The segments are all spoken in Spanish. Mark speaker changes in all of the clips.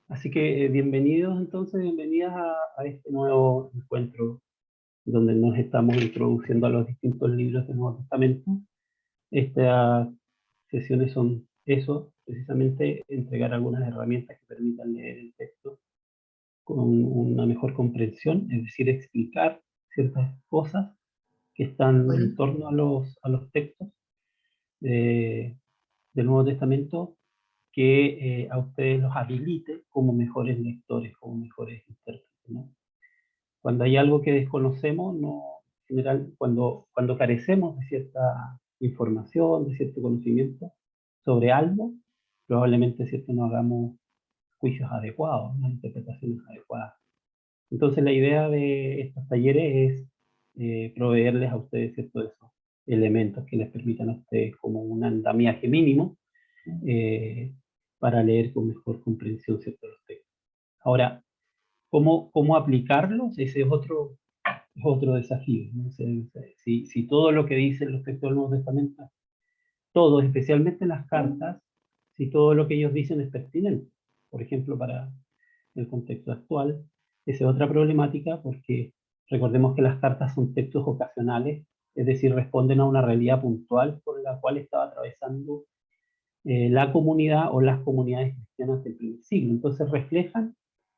Speaker 1: Así que bienvenidos entonces, bienvenidas a este nuevo encuentro donde nos estamos introduciendo a los distintos libros del Nuevo Testamento. Estas sesiones son eso, precisamente entregar algunas herramientas que permitan leer el texto con una mejor comprensión, es decir, explicar ciertas cosas que están en torno a los textos del Nuevo Testamento que a ustedes los habilite como mejores lectores, como mejores intérpretes, ¿no? Cuando hay algo que desconocemos, no, en general, cuando carecemos de cierta información, de cierto conocimiento sobre algo, probablemente, ¿cierto?, no hagamos juicios adecuados, ¿no?, interpretaciones adecuadas. Entonces, la idea de estos talleres es proveerles a ustedes, ¿cierto?, esos elementos que les permitan a ustedes como un andamiaje mínimo eh, para leer con mejor comprensión, ¿cierto?, los textos. Ahora, ¿cómo aplicarlos? Ese es otro desafío, ¿no? Si todo lo que dicen los textos del Nuevo Testamento, todo, especialmente las cartas, si todo lo que ellos dicen es pertinente, por ejemplo, para el contexto actual, esa es otra problemática porque recordemos que las cartas son textos ocasionales, es decir, responden a una realidad puntual por la cual estaba atravesando la comunidad o las comunidades cristianas del primer siglo. Entonces reflejan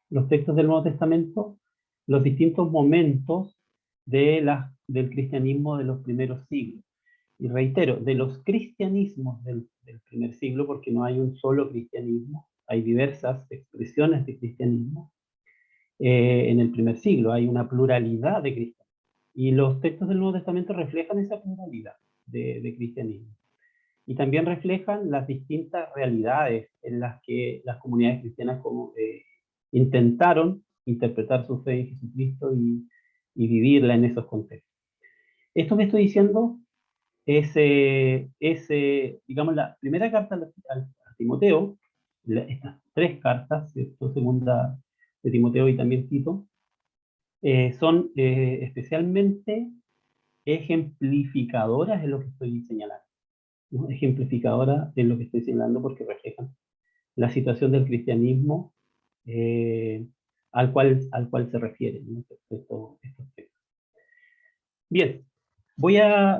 Speaker 1: los textos del Nuevo Testamento los distintos momentos del cristianismo de los primeros siglos. Y reitero, de los cristianismos del primer siglo, porque no hay un solo cristianismo, hay diversas expresiones de cristianismo en el primer siglo, hay una pluralidad de cristianismo. Y los textos del Nuevo Testamento reflejan esa pluralidad de cristianismo. Y también reflejan las distintas realidades en las que las comunidades cristianas intentaron interpretar su fe en Jesucristo y vivirla en esos contextos. Esto que estoy diciendo digamos, la primera carta a Timoteo, estas tres cartas, ¿cierto?, segunda de Timoteo y también Tito, son especialmente ejemplificadoras de lo que estoy señalando, ¿no? Ejemplificadora de lo que estoy señalando porque reflejan la situación del cristianismo eh, al cual se refieren, ¿no?, estos textos. Bien, voy a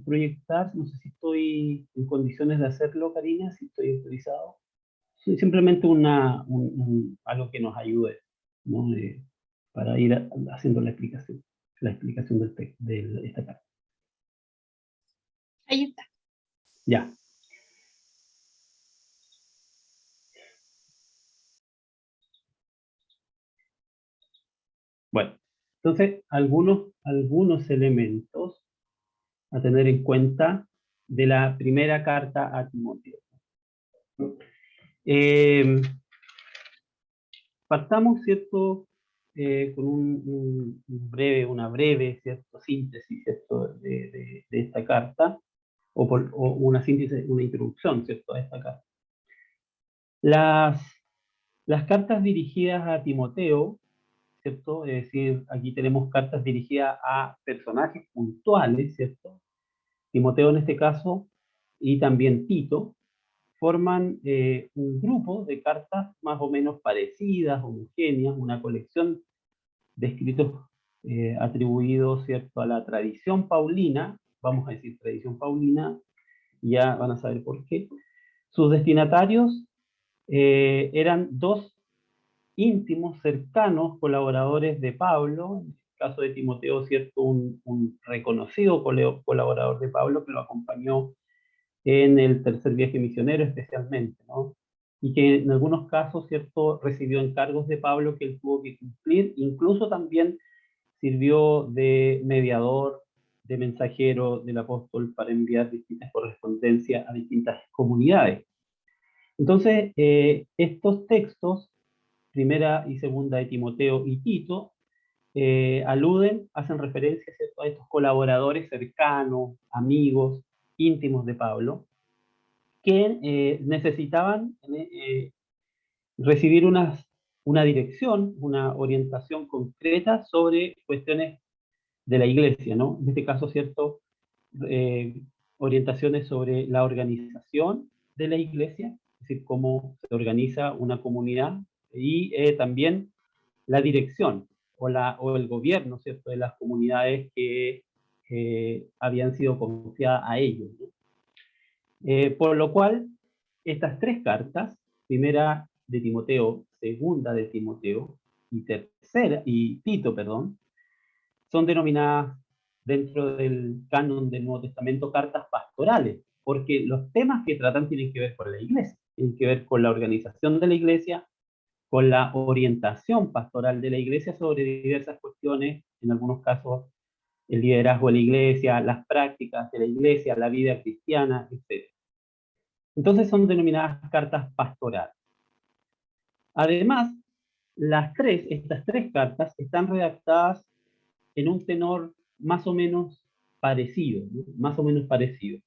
Speaker 1: proyectar, no sé si estoy en condiciones de hacerlo, Karina, si estoy autorizado. Sí, simplemente algo que nos ayude, ¿no?, para ir haciendo la explicación del texto, de esta carta.
Speaker 2: Ahí está.
Speaker 1: Ya. Bueno, entonces, algunos elementos a tener en cuenta de la primera carta a Timoteo. Partamos, ¿cierto?, con una breve, ¿cierto?, síntesis, ¿cierto?, de esta carta, o una síntesis, una introducción, ¿cierto?, a esta carta. Las cartas dirigidas a Timoteo, ¿cierto?, es decir, aquí tenemos cartas dirigidas a personajes puntuales, ¿cierto? Timoteo en este caso, y también Tito, forman un grupo de cartas más o menos parecidas, homogéneas, una colección de escritos atribuidos, ¿cierto?, a la tradición paulina, vamos a decir tradición paulina, ya van a saber por qué. Sus destinatarios eran dos íntimos, cercanos colaboradores de Pablo, en el caso de Timoteo, ¿cierto?, un reconocido colaborador de Pablo que lo acompañó en el tercer viaje misionero especialmente, ¿no? Y que en algunos casos, ¿cierto?, recibió encargos de Pablo que él tuvo que cumplir, incluso también sirvió de mediador, de mensajero del apóstol para enviar distintas correspondencias a distintas comunidades. Entonces, estos textos, primera y segunda de Timoteo y Tito, hacen referencia, ¿cierto?, a estos colaboradores cercanos, amigos, íntimos de Pablo, que necesitaban recibir una dirección, una orientación concreta sobre cuestiones de la iglesia, ¿no? En este caso, ¿cierto?, orientaciones sobre la organización de la iglesia, es decir, cómo se organiza una comunidad, y también la dirección o el gobierno, ¿cierto?, de las comunidades que habían sido confiadas a ellos, ¿no? Por lo cual, estas tres cartas, primera de Timoteo, segunda de Timoteo y Tito, perdón, son denominadas dentro del canon del Nuevo Testamento cartas pastorales, porque los temas que tratan tienen que ver con la iglesia, tienen que ver con la organización de la iglesia, con la orientación pastoral de la iglesia sobre diversas cuestiones, en algunos casos el liderazgo de la iglesia, las prácticas de la iglesia, la vida cristiana, etc. Entonces son denominadas cartas pastorales. Además, estas tres cartas están redactadas en un tenor más o menos parecido, ¿no? Más o menos parecido.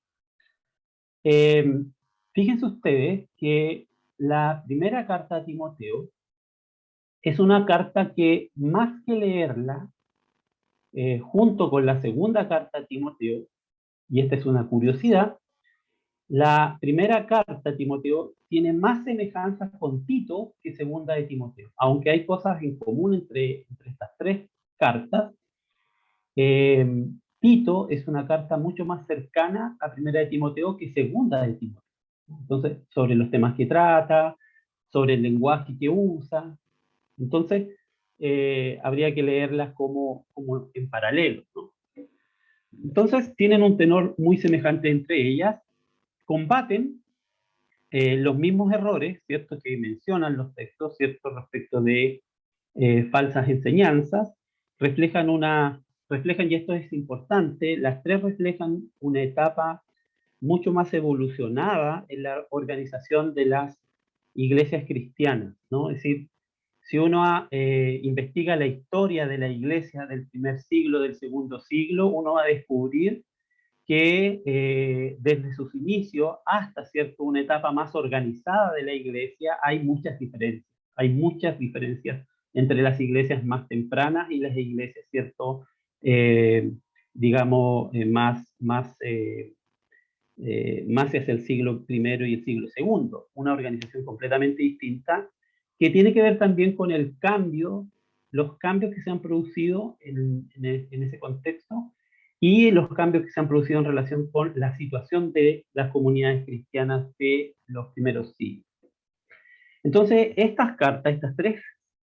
Speaker 1: Fíjense ustedes que la primera carta a Timoteo es una carta que, más que leerla junto con la segunda carta a Timoteo, y esta es una curiosidad, la primera carta a Timoteo tiene más semejanzas con Tito que segunda de Timoteo, aunque hay cosas en común entre estas tres cartas. Tito es una carta mucho más cercana a primera de Timoteo que segunda de Timoteo. Entonces, sobre los temas que trata, sobre el lenguaje que usa. Entonces, habría que leerlas como en paralelo, ¿no? Entonces, tienen un tenor muy semejante entre ellas, combaten los mismos errores, ¿cierto?, que mencionan los textos, ¿cierto?, respecto de falsas enseñanzas, reflejan reflejan, y esto es importante, las tres reflejan una etapa mucho más evolucionada en la organización de las iglesias cristianas, ¿no? Es decir, si uno investiga la historia de la iglesia del primer siglo, del segundo siglo, uno va a descubrir que desde sus inicios hasta, ¿cierto?, una etapa más organizada de la iglesia, hay muchas diferencias. Hay muchas diferencias entre las iglesias más tempranas y las iglesias, ¿cierto?, digamos, más hacia el siglo primero y el siglo segundo. Una organización completamente distinta que tiene que ver también con los cambios que se han producido en ese contexto, y los cambios que se han producido en relación con la situación de las comunidades cristianas de los primeros siglos. Entonces, estas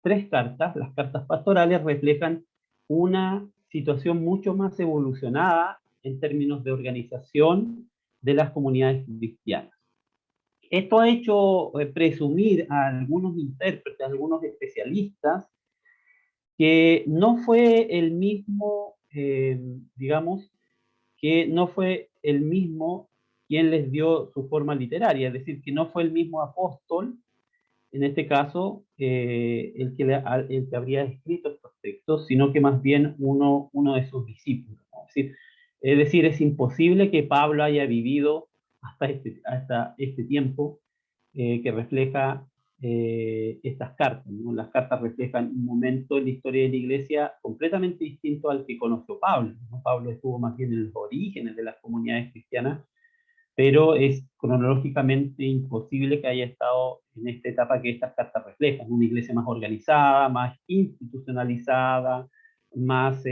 Speaker 1: tres cartas, las cartas pastorales, reflejan una situación mucho más evolucionada en términos de organización de las comunidades cristianas. Esto ha hecho presumir a algunos intérpretes, a algunos especialistas, que no fue el mismo, digamos, que no fue el mismo quien les dio su forma literaria, es decir, que no fue el mismo apóstol, en este caso, el que habría escrito estos textos, sino que más bien uno de sus discípulos, ¿no? Es decir, es imposible que Pablo haya vivido hasta este tiempo que refleja estas cartas, ¿no? Las cartas reflejan un momento en la historia de la iglesia completamente distinto al que conoció Pablo, ¿no? Pablo estuvo más bien en los orígenes de las comunidades cristianas, pero es cronológicamente imposible que haya estado en esta etapa que estas cartas reflejan, una iglesia más organizada, más institucionalizada, más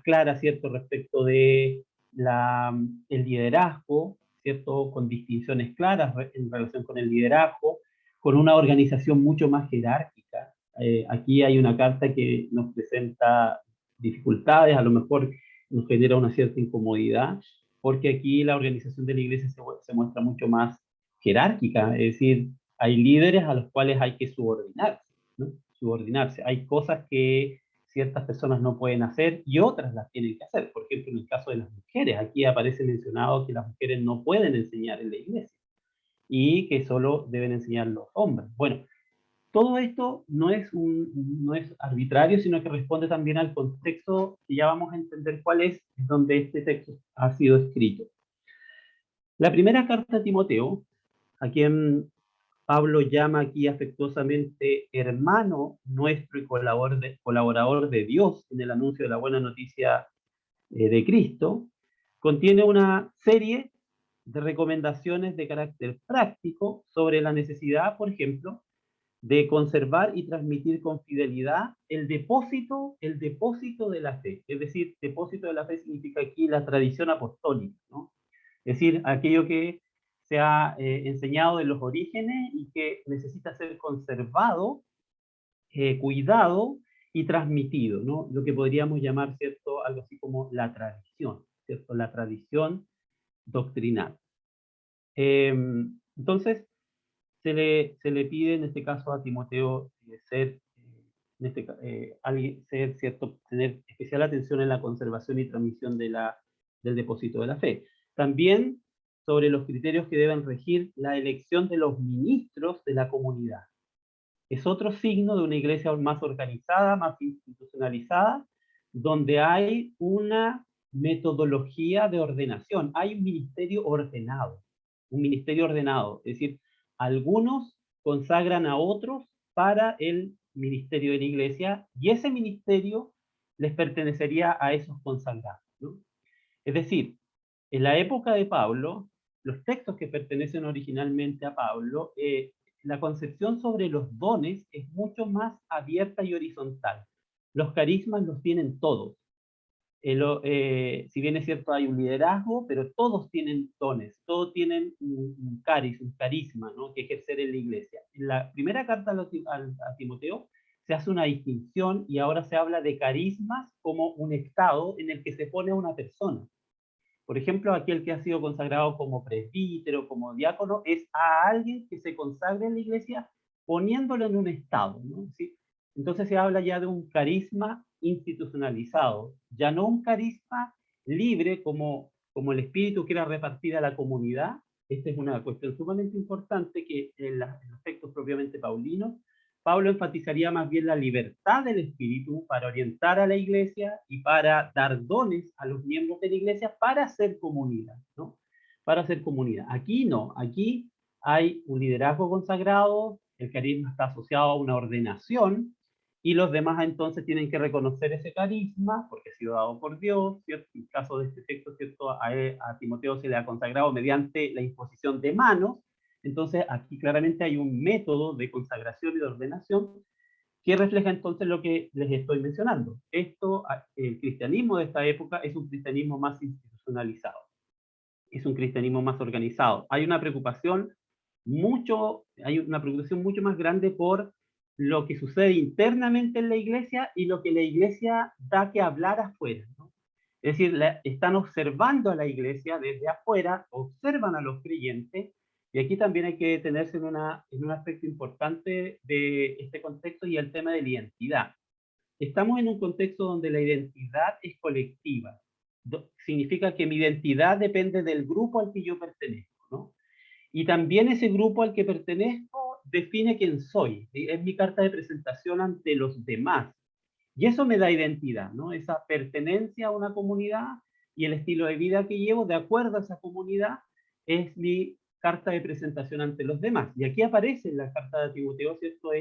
Speaker 1: clara, ¿cierto?, respecto de el liderazgo, ¿cierto?, con distinciones claras en relación con el liderazgo, con una organización mucho más jerárquica. Aquí hay una carta que nos presenta dificultades, a lo mejor nos genera una cierta incomodidad, porque aquí la organización de la iglesia se muestra mucho más jerárquica, es decir, hay líderes a los cuales hay que subordinarse, ¿no? Subordinarse. Hay cosas que ciertas personas no pueden hacer y otras las tienen que hacer. Por ejemplo, en el caso de las mujeres, aquí aparece mencionado que las mujeres no pueden enseñar en la iglesia y que solo deben enseñar los hombres. Bueno, todo esto no es arbitrario, sino que responde también al contexto que ya vamos a entender cuál es, donde este texto ha sido escrito. La primera carta a Timoteo, a quien Pablo llama aquí afectuosamente hermano nuestro y colaborador de Dios en el anuncio de la buena noticia de Cristo, contiene una serie de recomendaciones de carácter práctico sobre la necesidad, por ejemplo, de conservar y transmitir con fidelidad el depósito de la fe. Es decir, depósito de la fe significa aquí la tradición apostólica, ¿no? Es decir, aquello que se ha enseñado en los orígenes y que necesita ser conservado, cuidado y transmitido, ¿no? Lo que podríamos llamar, ¿cierto?, algo así como la tradición, ¿cierto? La tradición doctrinal. Entonces, se le pide en este caso a Timoteo ser, alguien, ser, ¿cierto?, tener especial atención en la conservación y transmisión del depósito de la fe. También sobre los criterios que deben regir la elección de los ministros de la comunidad. Es otro signo de una iglesia más organizada, más institucionalizada, donde hay una metodología de ordenación, hay un ministerio ordenado, es decir, algunos consagran a otros para el ministerio de la iglesia y ese ministerio les pertenecería a esos consagrados, ¿no? Es decir, en la época de Pablo, los textos que pertenecen originalmente a Pablo, la concepción sobre los dones es mucho más abierta y horizontal. Los carismas los tienen todos. Si bien es cierto, hay un liderazgo, pero todos tienen dones, todos tienen un carisma, ¿no?, que ejercer en la iglesia. En la primera carta a Timoteo se hace una distinción y ahora se habla de carismas como un estado en el que se pone a una persona. Por ejemplo, aquel que ha sido consagrado como presbítero, como diácono, es a alguien que se consagre en la iglesia poniéndolo en un estado, ¿no? ¿Sí? Entonces se habla ya de un carisma institucionalizado, ya no un carisma libre como el Espíritu quiera repartir a la comunidad. Esta es una cuestión sumamente importante que en los textos propiamente paulinos Pablo enfatizaría más bien la libertad del Espíritu para orientar a la iglesia y para dar dones a los miembros de la iglesia para hacer comunidad, ¿no? Para hacer comunidad. Aquí no, aquí hay un liderazgo consagrado, el carisma está asociado a una ordenación y los demás entonces tienen que reconocer ese carisma porque ha sido dado por Dios, ¿cierto? En el caso de este texto, ¿cierto?, a Timoteo se le ha consagrado mediante la imposición de manos. Entonces, aquí claramente hay un método de consagración y de ordenación que refleja entonces lo que les estoy mencionando. El cristianismo de esta época es un cristianismo más institucionalizado, es un cristianismo más organizado. Hay una preocupación mucho más grande por lo que sucede internamente en la iglesia y lo que la iglesia da que hablar afuera, ¿no? Es decir, están observando a la iglesia desde afuera, observan a los creyentes, y aquí también hay que detenerse en un aspecto importante de este contexto y el tema de la identidad. Estamos en un contexto donde la identidad es colectiva. Significa que mi identidad depende del grupo al que yo pertenezco, ¿no? Y también ese grupo al que pertenezco define quién soy, ¿sí? Es mi carta de presentación ante los demás. Y eso me da identidad, ¿no? Esa pertenencia a una comunidad y el estilo de vida que llevo de acuerdo a esa comunidad es mi carta de presentación ante los demás. Y aquí aparece en la carta de Timoteo, ¿cierto?,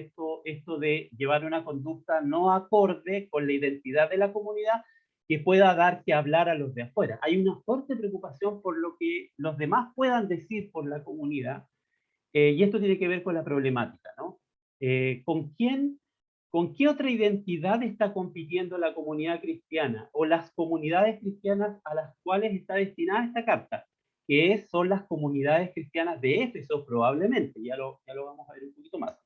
Speaker 1: esto de llevar una conducta no acorde con la identidad de la comunidad que pueda dar que hablar a los de afuera. Hay una fuerte preocupación por lo que los demás puedan decir por la comunidad, y esto tiene que ver con la problemática, ¿no? ¿Con quién, con qué otra identidad está compitiendo la comunidad cristiana o las comunidades cristianas a las cuales está destinada esta carta? Son las comunidades cristianas de Éfeso, probablemente, ya lo vamos a ver un poquito más.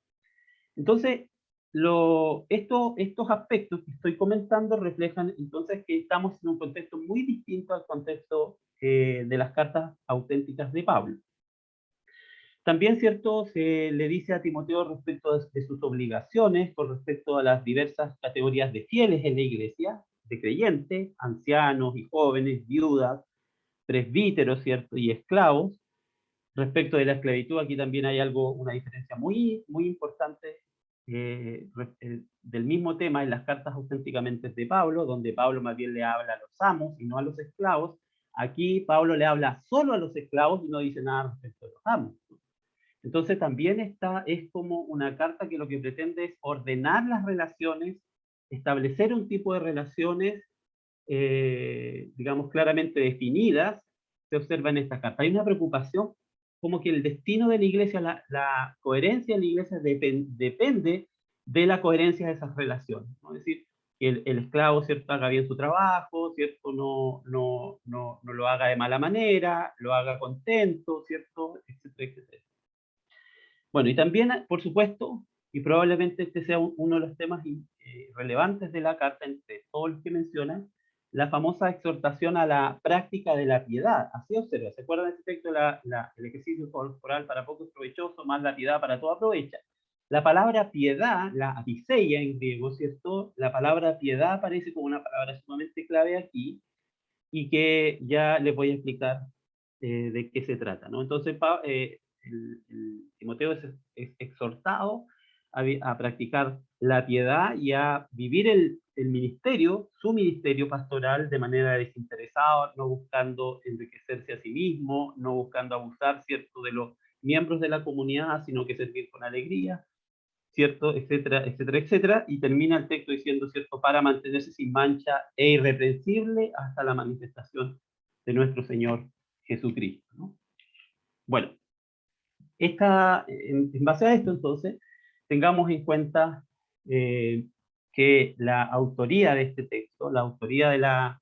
Speaker 1: Entonces, estos aspectos que estoy comentando reflejan entonces que estamos en un contexto muy distinto al contexto de las cartas auténticas de Pablo. También, ¿cierto?, se le dice a Timoteo respecto de sus obligaciones con respecto a las diversas categorías de fieles en la iglesia, de creyentes, ancianos y jóvenes, viudas, presbíteros, ¿cierto?, y esclavos. Respecto de la esclavitud, aquí también hay una diferencia muy, muy importante del mismo tema en las cartas auténticamente de Pablo, donde Pablo más bien le habla a los amos y no a los esclavos. Aquí Pablo le habla solo a los esclavos y no dice nada respecto a los amos. Entonces también es como una carta que lo que pretende es ordenar las relaciones, establecer un tipo de relaciones, digamos, claramente definidas, se observa en esta carta? Hay una preocupación como que el destino de la iglesia, la coherencia de la iglesia depende de la coherencia de esas relaciones, ¿no? Es decir, que el esclavo, ¿cierto?, haga bien su trabajo, ¿cierto?, no lo haga de mala manera, lo haga contento, ¿cierto?, etcétera, etcétera. Bueno, y también, por supuesto, y probablemente este sea uno de los temas relevantes de la carta entre todos los que mencionan, la famosa exhortación a la práctica de la piedad. Así observa, ¿se acuerdan de ese texto? El ejercicio corporal para poco es provechoso, más la piedad para todo aprovecha. La palabra piedad, la apiseia en griego, ¿cierto? La palabra piedad aparece como una palabra sumamente clave aquí y que ya les voy a explicar de qué se trata, ¿no? Entonces, Timoteo es exhortado a practicar la piedad y a vivir el ministerio, su ministerio pastoral de manera desinteresada, no buscando enriquecerse a sí mismo, no buscando abusar, ¿cierto?, de los miembros de la comunidad, sino que servir con alegría, ¿cierto?, etcétera, etcétera, etcétera, y termina el texto diciendo, ¿cierto?, para mantenerse sin mancha e irreprensible hasta la manifestación de nuestro Señor Jesucristo, ¿no? Bueno, en base a esto, entonces, tengamos en cuenta que la autoría de este texto, la autoría de la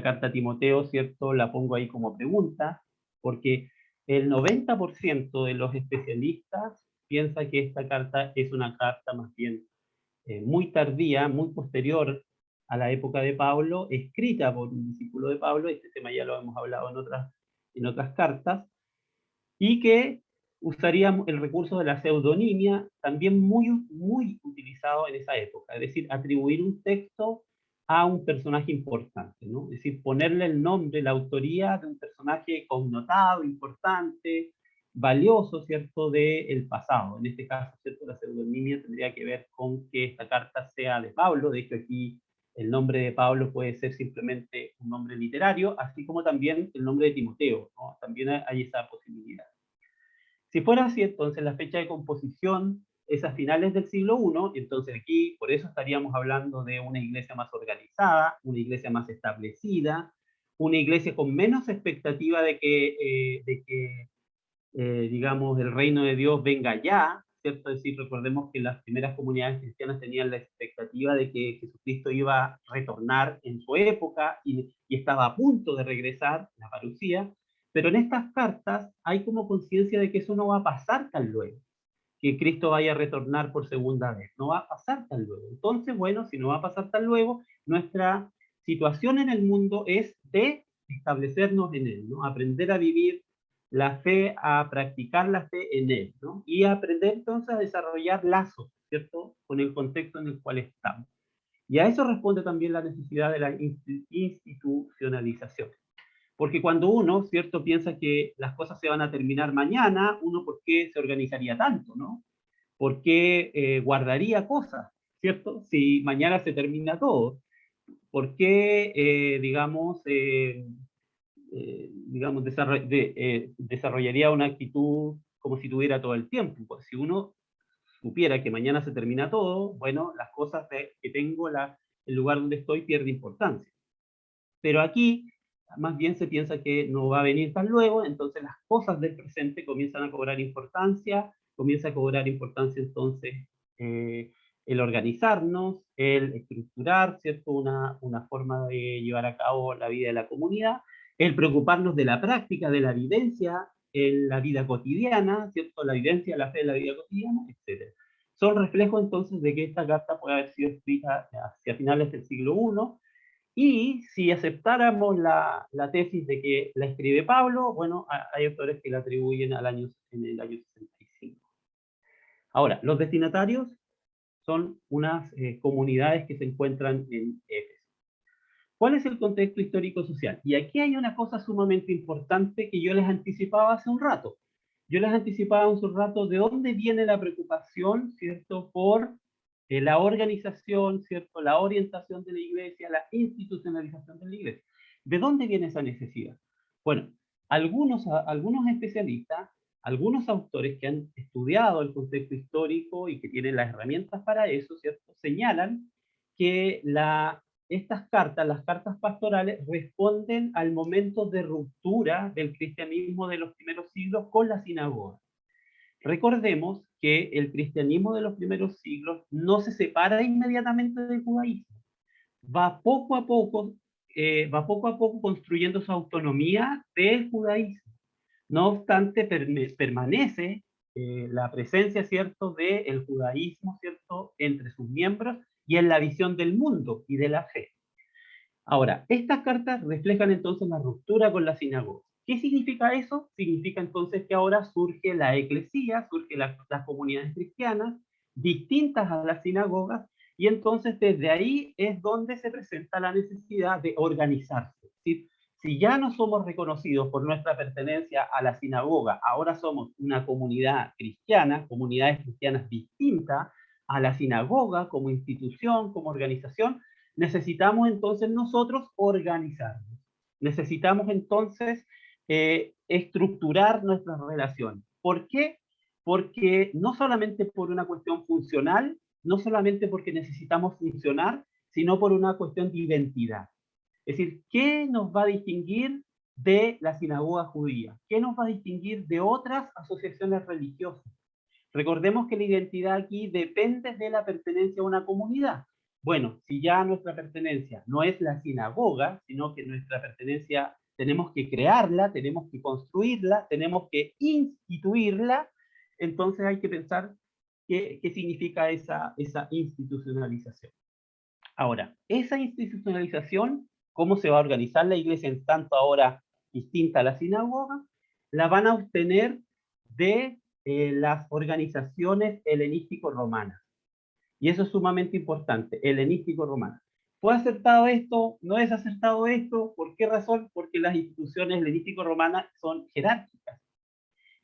Speaker 1: carta a Timoteo, ¿cierto? La pongo ahí como pregunta, porque el 90% de los especialistas piensa que esta carta es una carta más bien muy tardía, muy posterior a la época de Pablo, escrita por un discípulo de Pablo, este tema ya lo hemos hablado en otras cartas, y que usaríamos el recurso de la pseudonimia, también muy utilizado en esa época, es decir, atribuir un texto a un personaje importante, ¿no? Es decir, ponerle el nombre, la autoría de un personaje connotado, importante, valioso, ¿cierto?, del pasado. En este caso, ¿cierto?, la pseudonimia tendría que ver con que esta carta sea de Pablo, de hecho aquí el nombre de Pablo puede ser simplemente un nombre literario, así como también el nombre de Timoteo, ¿no? También hay esa posibilidad. Si fuera así, entonces la fecha de composición es a finales del siglo I, entonces aquí por eso estaríamos hablando de una iglesia más organizada, una iglesia más establecida, una iglesia con menos expectativa de que digamos, el reino de Dios venga ya, ¿cierto? Es decir, recordemos que las primeras comunidades cristianas tenían la expectativa de que Jesucristo iba a retornar en su época y estaba a punto de regresar, la parucía, pero en estas cartas hay como conciencia de que eso no va a pasar tan luego, que Cristo vaya a retornar por segunda vez, no va a pasar tan luego. Entonces, bueno, si no va a pasar tan luego, nuestra situación en el mundo es de establecernos en él, ¿no? Aprender a vivir la fe, a practicar la fe en él, ¿no? Y aprender entonces a desarrollar lazos, ¿cierto?, con el contexto en el cual estamos. Y a eso responde también la necesidad de la institucionalización. Porque cuando uno, ¿cierto?, piensa que las cosas se van a terminar mañana, uno, ¿por qué se organizaría tanto, no? ¿Por qué guardaría cosas, ¿cierto? Si mañana se termina todo. ¿Por qué, digamos, desarrollaría una actitud como si tuviera todo el tiempo? Pues si uno supiera que mañana se termina todo, bueno, las cosas que tengo, el lugar donde estoy pierde importancia. Pero aquí más bien se piensa que no va a venir tan luego, entonces las cosas del presente comienzan a cobrar importancia, comienza a cobrar importancia entonces eh, el organizarnos, el estructurar, ¿cierto?, una forma de llevar a cabo la vida de la comunidad, el preocuparnos de la práctica, de la vivencia en la vida cotidiana, ¿cierto?, la vivencia de la fe en la vida cotidiana, etc. Son reflejos entonces de que esta carta puede haber sido escrita hacia finales del siglo I, y si aceptáramos la tesis de que la escribe Pablo, bueno, hay autores que la atribuyen en el año 65. Ahora, los destinatarios son unas comunidades que se encuentran en Éfeso. ¿Cuál es el contexto histórico-social? Y aquí hay una cosa sumamente importante que yo les anticipaba hace un rato. Yo les anticipaba hace un rato de dónde viene la preocupación, ¿cierto?, por la organización, ¿cierto?, la orientación de la iglesia, la institucionalización de la iglesia. ¿De dónde viene esa necesidad? Bueno, algunos especialistas, algunos autores que han estudiado el contexto histórico y que tienen las herramientas para eso, ¿cierto?, señalan que estas cartas, las cartas pastorales, responden al momento de ruptura del cristianismo de los primeros siglos con la sinagoga. Recordemos que el cristianismo de los primeros siglos no se separa inmediatamente del judaísmo. Va poco a poco, va poco a poco construyendo su autonomía del judaísmo. No obstante, permanece la presencia, ¿cierto?, del judaísmo, ¿cierto?, entre sus miembros y en la visión del mundo y de la fe. Ahora, estas cartas reflejan entonces la ruptura con la sinagoga. ¿Qué significa eso? Significa entonces que ahora surge la eclesía, surge las comunidades cristianas, distintas a las sinagogas, y entonces desde ahí es donde se presenta la necesidad de organizarse. ¿Sí? Si ya no somos reconocidos por nuestra pertenencia a la sinagoga, ahora somos una comunidad cristiana, comunidades cristianas distintas a la sinagoga como institución, como organización, necesitamos entonces nosotros organizarnos. Necesitamos entonces estructurar nuestras relaciones. ¿Por qué? Porque no solamente por una cuestión funcional, no solamente porque necesitamos funcionar, sino por una cuestión de identidad. Es decir, ¿qué nos va a distinguir de la sinagoga judía? ¿Qué nos va a distinguir de otras asociaciones religiosas? Recordemos que la identidad aquí depende de la pertenencia a una comunidad. Bueno, si ya nuestra pertenencia no es la sinagoga, sino que nuestra pertenencia tenemos que crearla, tenemos que construirla, tenemos que instituirla, entonces hay que pensar qué significa esa institucionalización. Ahora, esa institucionalización, ¿cómo se va a organizar la iglesia en tanto ahora distinta a la sinagoga? La van a obtener de las organizaciones helenístico-romanas. Y eso es sumamente importante, helenístico-romanas. ¿Fue acertado esto? ¿No es acertado esto? ¿Por qué razón? Porque las instituciones helenístico-romanas son jerárquicas.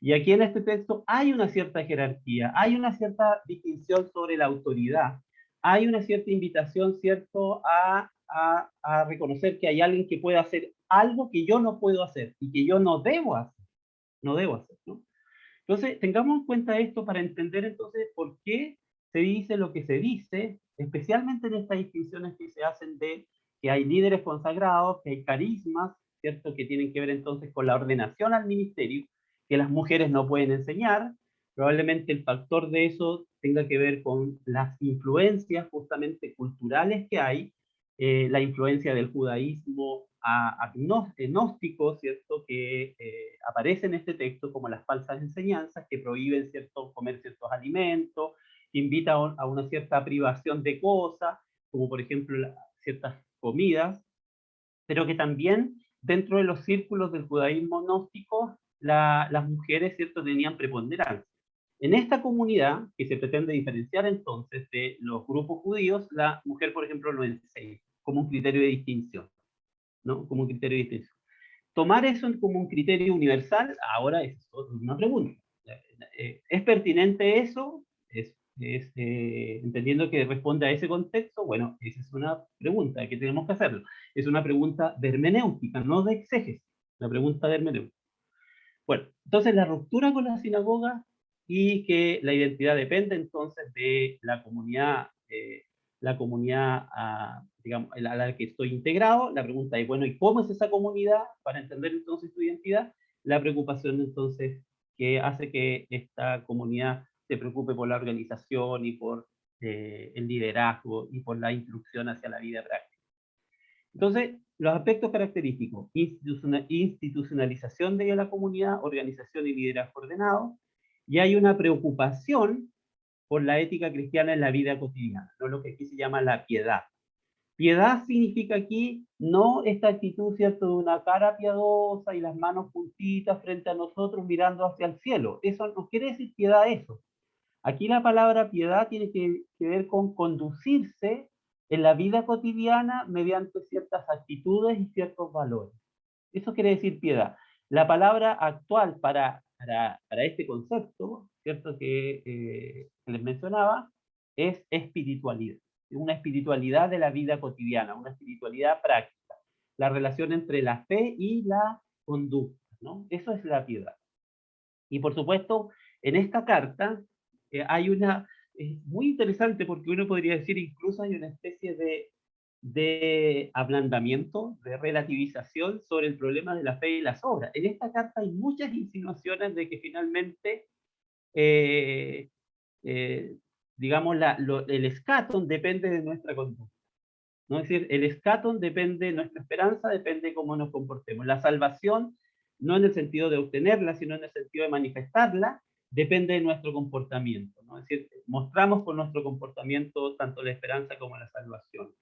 Speaker 1: Y aquí en este texto hay una cierta jerarquía, hay una cierta distinción sobre la autoridad, hay una cierta invitación, ¿cierto?, a reconocer que hay alguien que puede hacer algo que yo no puedo hacer y que yo no debo hacer, ¿no? Entonces, tengamos en cuenta esto para entender entonces por qué se dice lo que se dice, especialmente en estas distinciones que se hacen de que hay líderes consagrados, que hay carismas, ¿cierto?, que tienen que ver entonces con la ordenación al ministerio, que las mujeres no pueden enseñar. Probablemente el factor de eso tenga que ver con las influencias justamente culturales que hay, la influencia del judaísmo gnóstico, ¿cierto?, que aparece en este texto como las falsas enseñanzas que prohíben, ¿cierto?, comer ciertos alimentos, que invita a una cierta privación de cosas, como por ejemplo ciertas comidas, pero que también dentro de los círculos del judaísmo gnóstico, las mujeres, ¿cierto?, tenían preponderancia. En esta comunidad, que se pretende diferenciar entonces de los grupos judíos, la mujer, por ejemplo, no enseña como un criterio de distinción, ¿no? Como un criterio de distinción. Tomar eso como un criterio universal, ahora es una pregunta. ¿Es pertinente eso? Entendiendo que responde a ese contexto, bueno, esa es una pregunta que tenemos que hacerlo. Es una pregunta de hermenéutica, no de exégesis, una pregunta de hermenéutica. Bueno, entonces la ruptura con la sinagoga y que la identidad depende entonces de la comunidad digamos, a la que estoy integrado. La pregunta es, bueno, ¿y cómo es esa comunidad para entender entonces su identidad? La preocupación entonces que hace que esta comunidad se preocupe por la organización y por el liderazgo y por la instrucción hacia la vida práctica. Entonces, los aspectos característicos: institucionalización de la comunidad, organización y liderazgo ordenado, y hay una preocupación por la ética cristiana en la vida cotidiana, ¿no? Lo que aquí se llama la piedad. Piedad significa aquí no esta actitud, ¿cierto?, de una cara piadosa y las manos juntitas frente a nosotros mirando hacia el cielo. Eso no quiere decir piedad eso. Aquí la palabra piedad tiene que ver con conducirse en la vida cotidiana mediante ciertas actitudes y ciertos valores. Eso quiere decir piedad. La palabra actual para este concepto, ¿cierto?, que les mencionaba, es espiritualidad. Una espiritualidad de la vida cotidiana, una espiritualidad práctica. La relación entre la fe y la conducta, ¿no? Eso es la piedad. Y por supuesto, en esta carta hay una, muy interesante porque uno podría decir incluso hay una especie de de ablandamiento, de relativización sobre el problema de la fe y las obras. En esta carta hay muchas insinuaciones de que finalmente, eh, eh, digamos, el escaton depende de nuestra conducta, ¿no? Es decir, el escaton depende, nuestra esperanza depende de cómo nos comportemos. La salvación, no en el sentido de obtenerla, sino en el sentido de manifestarla, depende de nuestro comportamiento, ¿no? Es decir, mostramos con nuestro comportamiento tanto la esperanza como la salvación,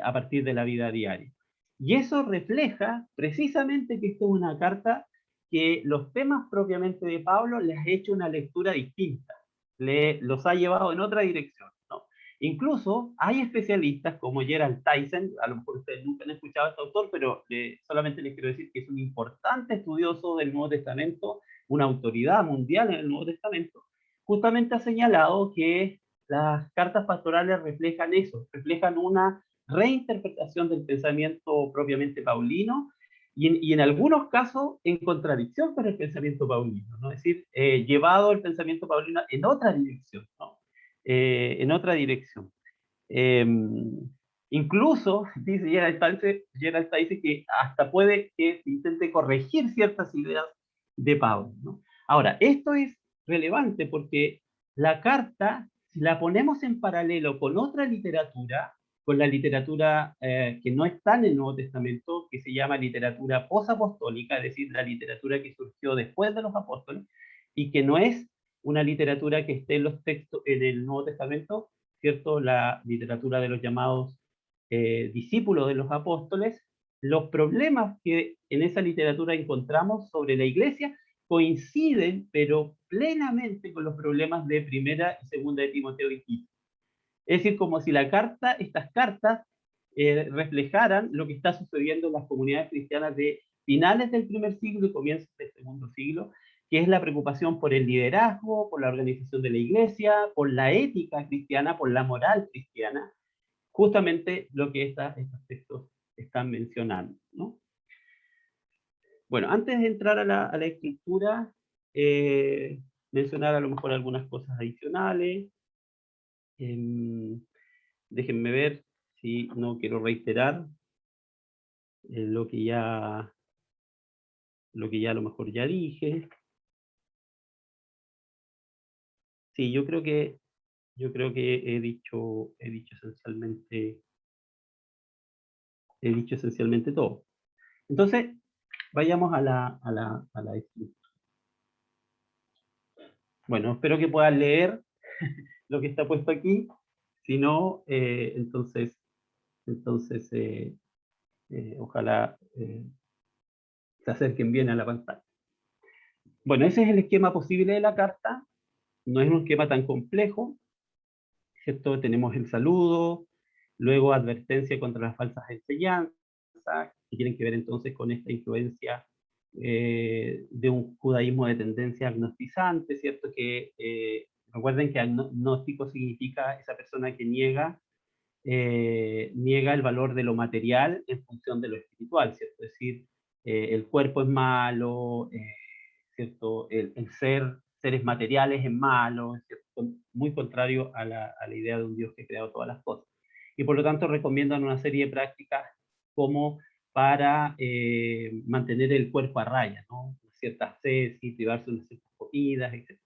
Speaker 1: a partir de la vida diaria. Y eso refleja precisamente que esto es una carta que los temas propiamente de Pablo les ha hecho una lectura distinta, los ha llevado en otra dirección, ¿no? Incluso hay especialistas como Gerald Tyson, a lo mejor ustedes nunca han escuchado a este autor, pero solamente les quiero decir que es un importante estudioso del Nuevo Testamento, una autoridad mundial en el Nuevo Testamento, justamente ha señalado que las cartas pastorales reflejan eso, reflejan una reinterpretación del pensamiento propiamente paulino y en algunos casos en contradicción con el pensamiento paulino, ¿no? Es decir, llevado el pensamiento paulino en otra dirección, ¿no? En otra dirección. Eh, Incluso, dice Gerald Stice, que hasta puede que se intente corregir ciertas ideas de Pablo, ¿no? Ahora, esto es relevante porque la carta, si la ponemos en paralelo con otra literatura, con la literatura que no está en el Nuevo Testamento, que se llama literatura posapostólica, es decir, la literatura que surgió después de los apóstoles, y que no es una literatura que esté en los textos en el Nuevo Testamento, ¿cierto? La literatura de los llamados discípulos de los apóstoles, los problemas que en esa literatura encontramos sobre la iglesia coinciden, pero plenamente con los problemas de primera y segunda de Timoteo y Tito. Es decir, como si estas cartas reflejaran lo que está sucediendo en las comunidades cristianas de finales del primer siglo y comienzos del segundo siglo, que es la preocupación por el liderazgo, por la organización de la iglesia, por la ética cristiana, por la moral cristiana, justamente lo que estos textos están mencionando, ¿no? Bueno, antes de entrar a la escritura, mencionar a lo mejor algunas cosas adicionales. Eh, Déjenme ver si no quiero reiterar lo que ya a lo mejor ya dije. Sí, yo creo que he dicho esencialmente todo. Entonces, vayamos a la escritura. Bueno, espero que puedan leer lo que está puesto aquí. Si no, entonces ojalá se acerquen bien a la pantalla. Bueno, ese es el esquema posible de la carta. No es un esquema tan complejo, ¿cierto? Tenemos el saludo, luego advertencia contra las falsas enseñanzas, que tienen que ver entonces con esta influencia de un judaísmo de tendencia agnosticante, ¿cierto? Recuerden que agnóstico significa esa persona que niega el valor de lo material en función de lo espiritual, ¿cierto? Es decir, el cuerpo es malo, ¿cierto? El seres materiales es malo, ¿cierto? Muy contrario a la idea de un Dios que ha creado todas las cosas. Y por lo tanto recomiendan una serie de prácticas como para mantener el cuerpo a raya, ¿no? Ciertas ascesis, privarse de ciertas comidas, etc.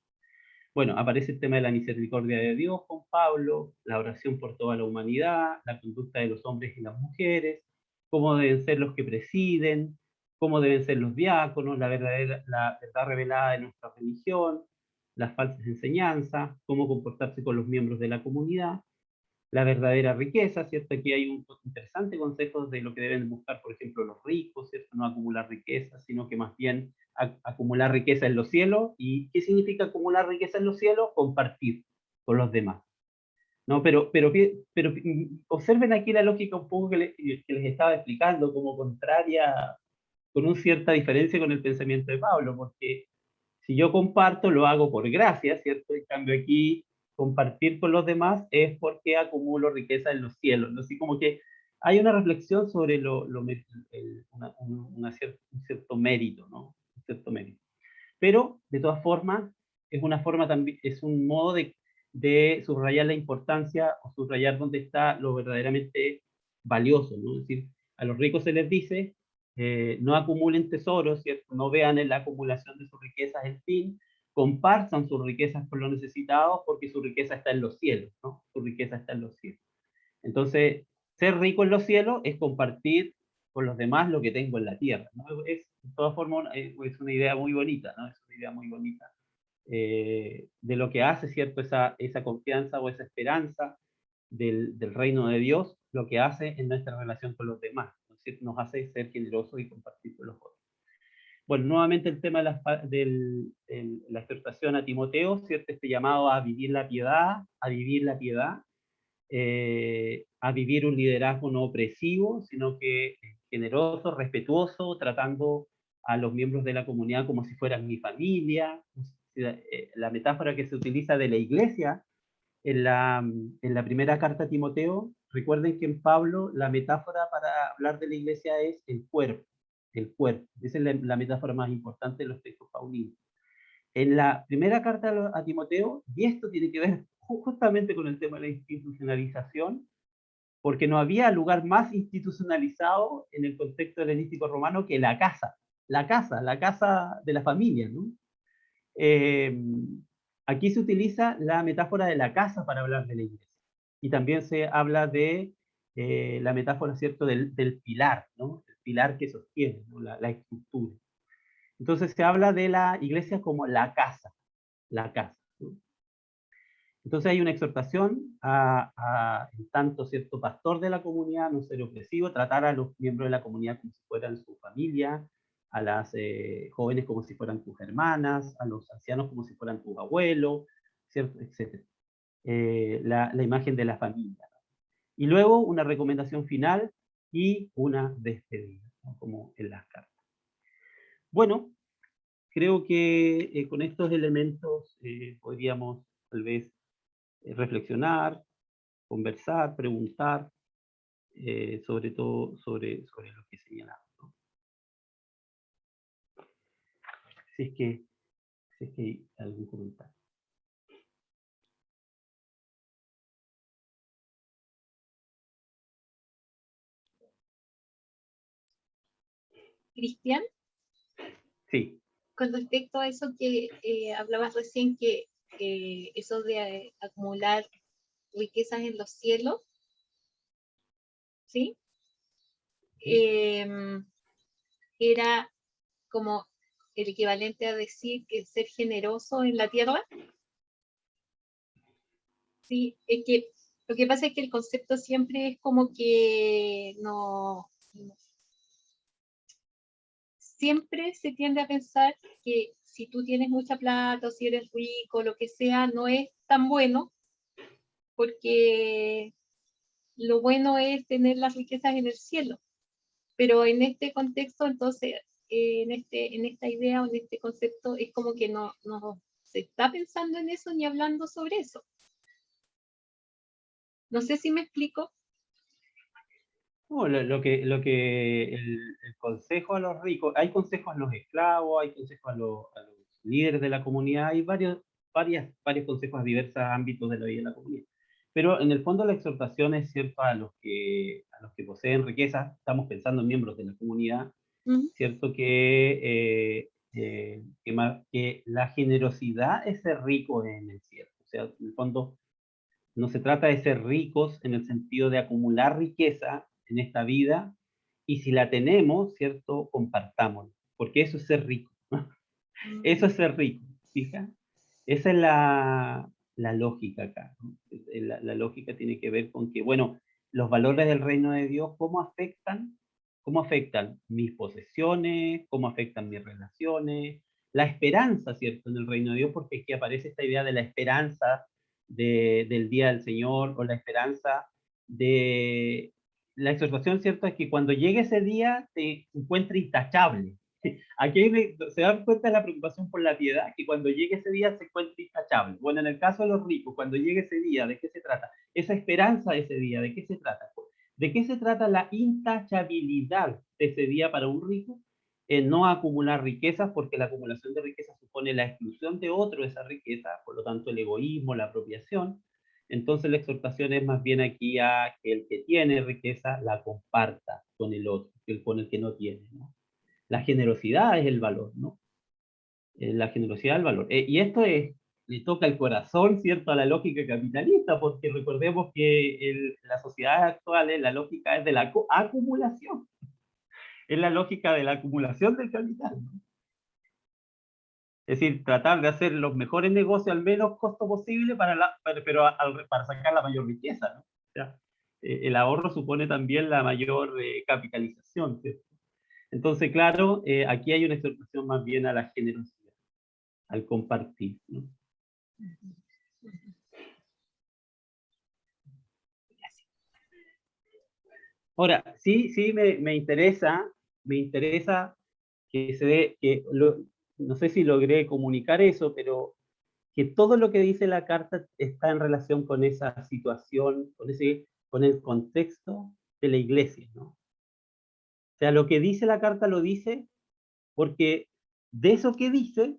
Speaker 1: Bueno, aparece el tema de la misericordia de Dios con Pablo, la oración por toda la humanidad, la conducta de los hombres y las mujeres, cómo deben ser los que presiden, cómo deben ser los diáconos, la verdad revelada de nuestra religión, las falsas enseñanzas, cómo comportarse con los miembros de la comunidad, la verdadera riqueza, ¿cierto? Aquí hay un interesante consejo de lo que deben buscar, por ejemplo, los ricos, ¿cierto? No acumular riqueza, sino que más bien acumular riqueza en los cielos. ¿Y qué significa acumular riqueza en los cielos? Compartir con los demás. ¿No? Pero observen aquí la lógica un poco que les estaba explicando, como contraria, con una cierta diferencia con el pensamiento de Pablo, porque si yo comparto, lo hago por gracia, ¿cierto? En cambio aquí, compartir con los demás es porque acumulo riqueza en los cielos, ¿no? Así como que hay una reflexión sobre un cierto mérito, ¿no? Un cierto mérito. Pero, de todas formas, es un modo de subrayar la importancia o subrayar dónde está lo verdaderamente valioso, ¿no? Es decir, a los ricos se les dice, no acumulen tesoros, ¿cierto? No vean en la acumulación de sus riquezas el fin, compartan sus riquezas con los necesitados porque su riqueza está en los cielos, ¿no? Su riqueza está en los cielos. Entonces, ser rico en los cielos es compartir con los demás lo que tengo en la tierra, ¿no? Es, de todas formas, es una idea muy bonita, ¿no? Es una idea muy bonita de lo que hace, ¿cierto? Esa confianza o esa esperanza del reino de Dios, lo que hace en nuestra relación con los demás, ¿no? Es decir, nos hace ser generosos y compartir con los otros. Bueno, nuevamente el tema de la exhortación a Timoteo, ¿cierto? Este llamado a vivir la piedad, a vivir la piedad, a vivir un liderazgo no opresivo, sino que generoso, respetuoso, tratando a los miembros de la comunidad como si fueran mi familia. La metáfora que se utiliza de la iglesia en la primera carta a Timoteo, recuerden que en Pablo la metáfora para hablar de la iglesia es el cuerpo, el cuerpo. Esa es la metáfora más importante de los textos paulinos. En la primera carta a Timoteo, y esto tiene que ver justamente con el tema de la institucionalización, porque no había lugar más institucionalizado en el contexto helenístico romano que la casa de la familia, ¿no? Eh, Aquí se utiliza la metáfora de la casa para hablar de la iglesia. Y también se habla de la metáfora, ¿cierto?, del pilar, ¿no? El pilar que sostiene, ¿no? La estructura. Entonces se habla de la iglesia como la casa, ¿no? Entonces hay una exhortación en tanto cierto pastor de la comunidad, no ser opresivo, tratar a los miembros de la comunidad como si fueran su familia, a las jóvenes como si fueran tus hermanas, a los ancianos como si fueran tus abuelos, ¿cierto? Etcétera. La imagen de la familia. Y luego una recomendación final y una despedida, ¿no? Como en las cartas. Bueno, creo que con estos elementos podríamos tal vez reflexionar, conversar, preguntar, sobre todo sobre lo que señalamos, ¿no? Si es que hay algún comentario.
Speaker 2: Cristian,
Speaker 1: Sí.
Speaker 2: con respecto a eso que hablabas recién, que eso de acumular riquezas en los cielos, ¿sí? Era como el equivalente a decir que ser generoso en la tierra. Sí, es que lo que pasa es que el concepto siempre es como que no siempre se tiende a pensar que si tú tienes mucha plata o si eres rico, lo que sea, no es tan bueno, porque lo bueno es tener las riquezas en el cielo. Pero en este contexto, entonces, en esta idea o en este concepto, es como que no se está pensando en eso ni hablando sobre eso. No sé si me explico.
Speaker 1: No, el consejo a los ricos, hay consejos a los esclavos, hay consejos a los líderes de la comunidad, hay varios consejos a diversos ámbitos de la vida de la comunidad. Pero en el fondo la exhortación es cierto a los que poseen riqueza, estamos pensando en miembros de la comunidad, cierto que la generosidad es ser rico en el cielo. O sea, en el fondo no se trata de ser ricos en el sentido de acumular riqueza en esta vida, y si la tenemos, ¿cierto? Compartámosla, porque eso es ser rico, ¿no? Eso es ser rico, ¿fija? Esa es la lógica acá, ¿no? La lógica tiene que ver con que, bueno, los valores del reino de Dios, ¿cómo afectan mis posesiones? ¿Cómo afectan mis relaciones? La esperanza, ¿cierto? En el reino de Dios, porque aquí aparece esta idea de la esperanza del día del Señor, o la esperanza de la exhortación, ¿cierto? Es que cuando llegue ese día te encuentre intachable. Aquí se dan cuenta de la preocupación por la piedad, que cuando llegue ese día se encuentre intachable. Bueno, en el caso de los ricos, cuando llegue ese día, ¿de qué se trata? Esa esperanza de ese día, ¿de qué se trata? ¿De qué se trata la intachabilidad de ese día para un rico? En no acumular riquezas, porque la acumulación de riquezas supone la exclusión de otro de esa riqueza, por lo tanto el egoísmo, la apropiación. Entonces la exhortación es más bien aquí a que el que tiene riqueza la comparta con el otro, con el que no tiene, ¿no? La generosidad es el valor, ¿no? La generosidad es el valor. Y esto le toca el corazón, ¿cierto?, a la lógica capitalista, porque recordemos que las sociedades actuales, la lógica es de la acumulación, es la lógica de la acumulación del capital, ¿no? Es decir, tratar de hacer los mejores negocios al menos costo posible para sacar la mayor riqueza, ¿no? O sea, el ahorro supone también la mayor capitalización, ¿cierto? Entonces, claro, aquí hay una exhortación más bien a la generosidad, al compartir, ¿no? Ahora, sí me interesa que se dé, no sé si logré comunicar eso, pero que todo lo que dice la carta está en relación con esa situación, con el contexto de la iglesia, ¿no? O sea, lo que dice la carta lo dice porque de eso que dice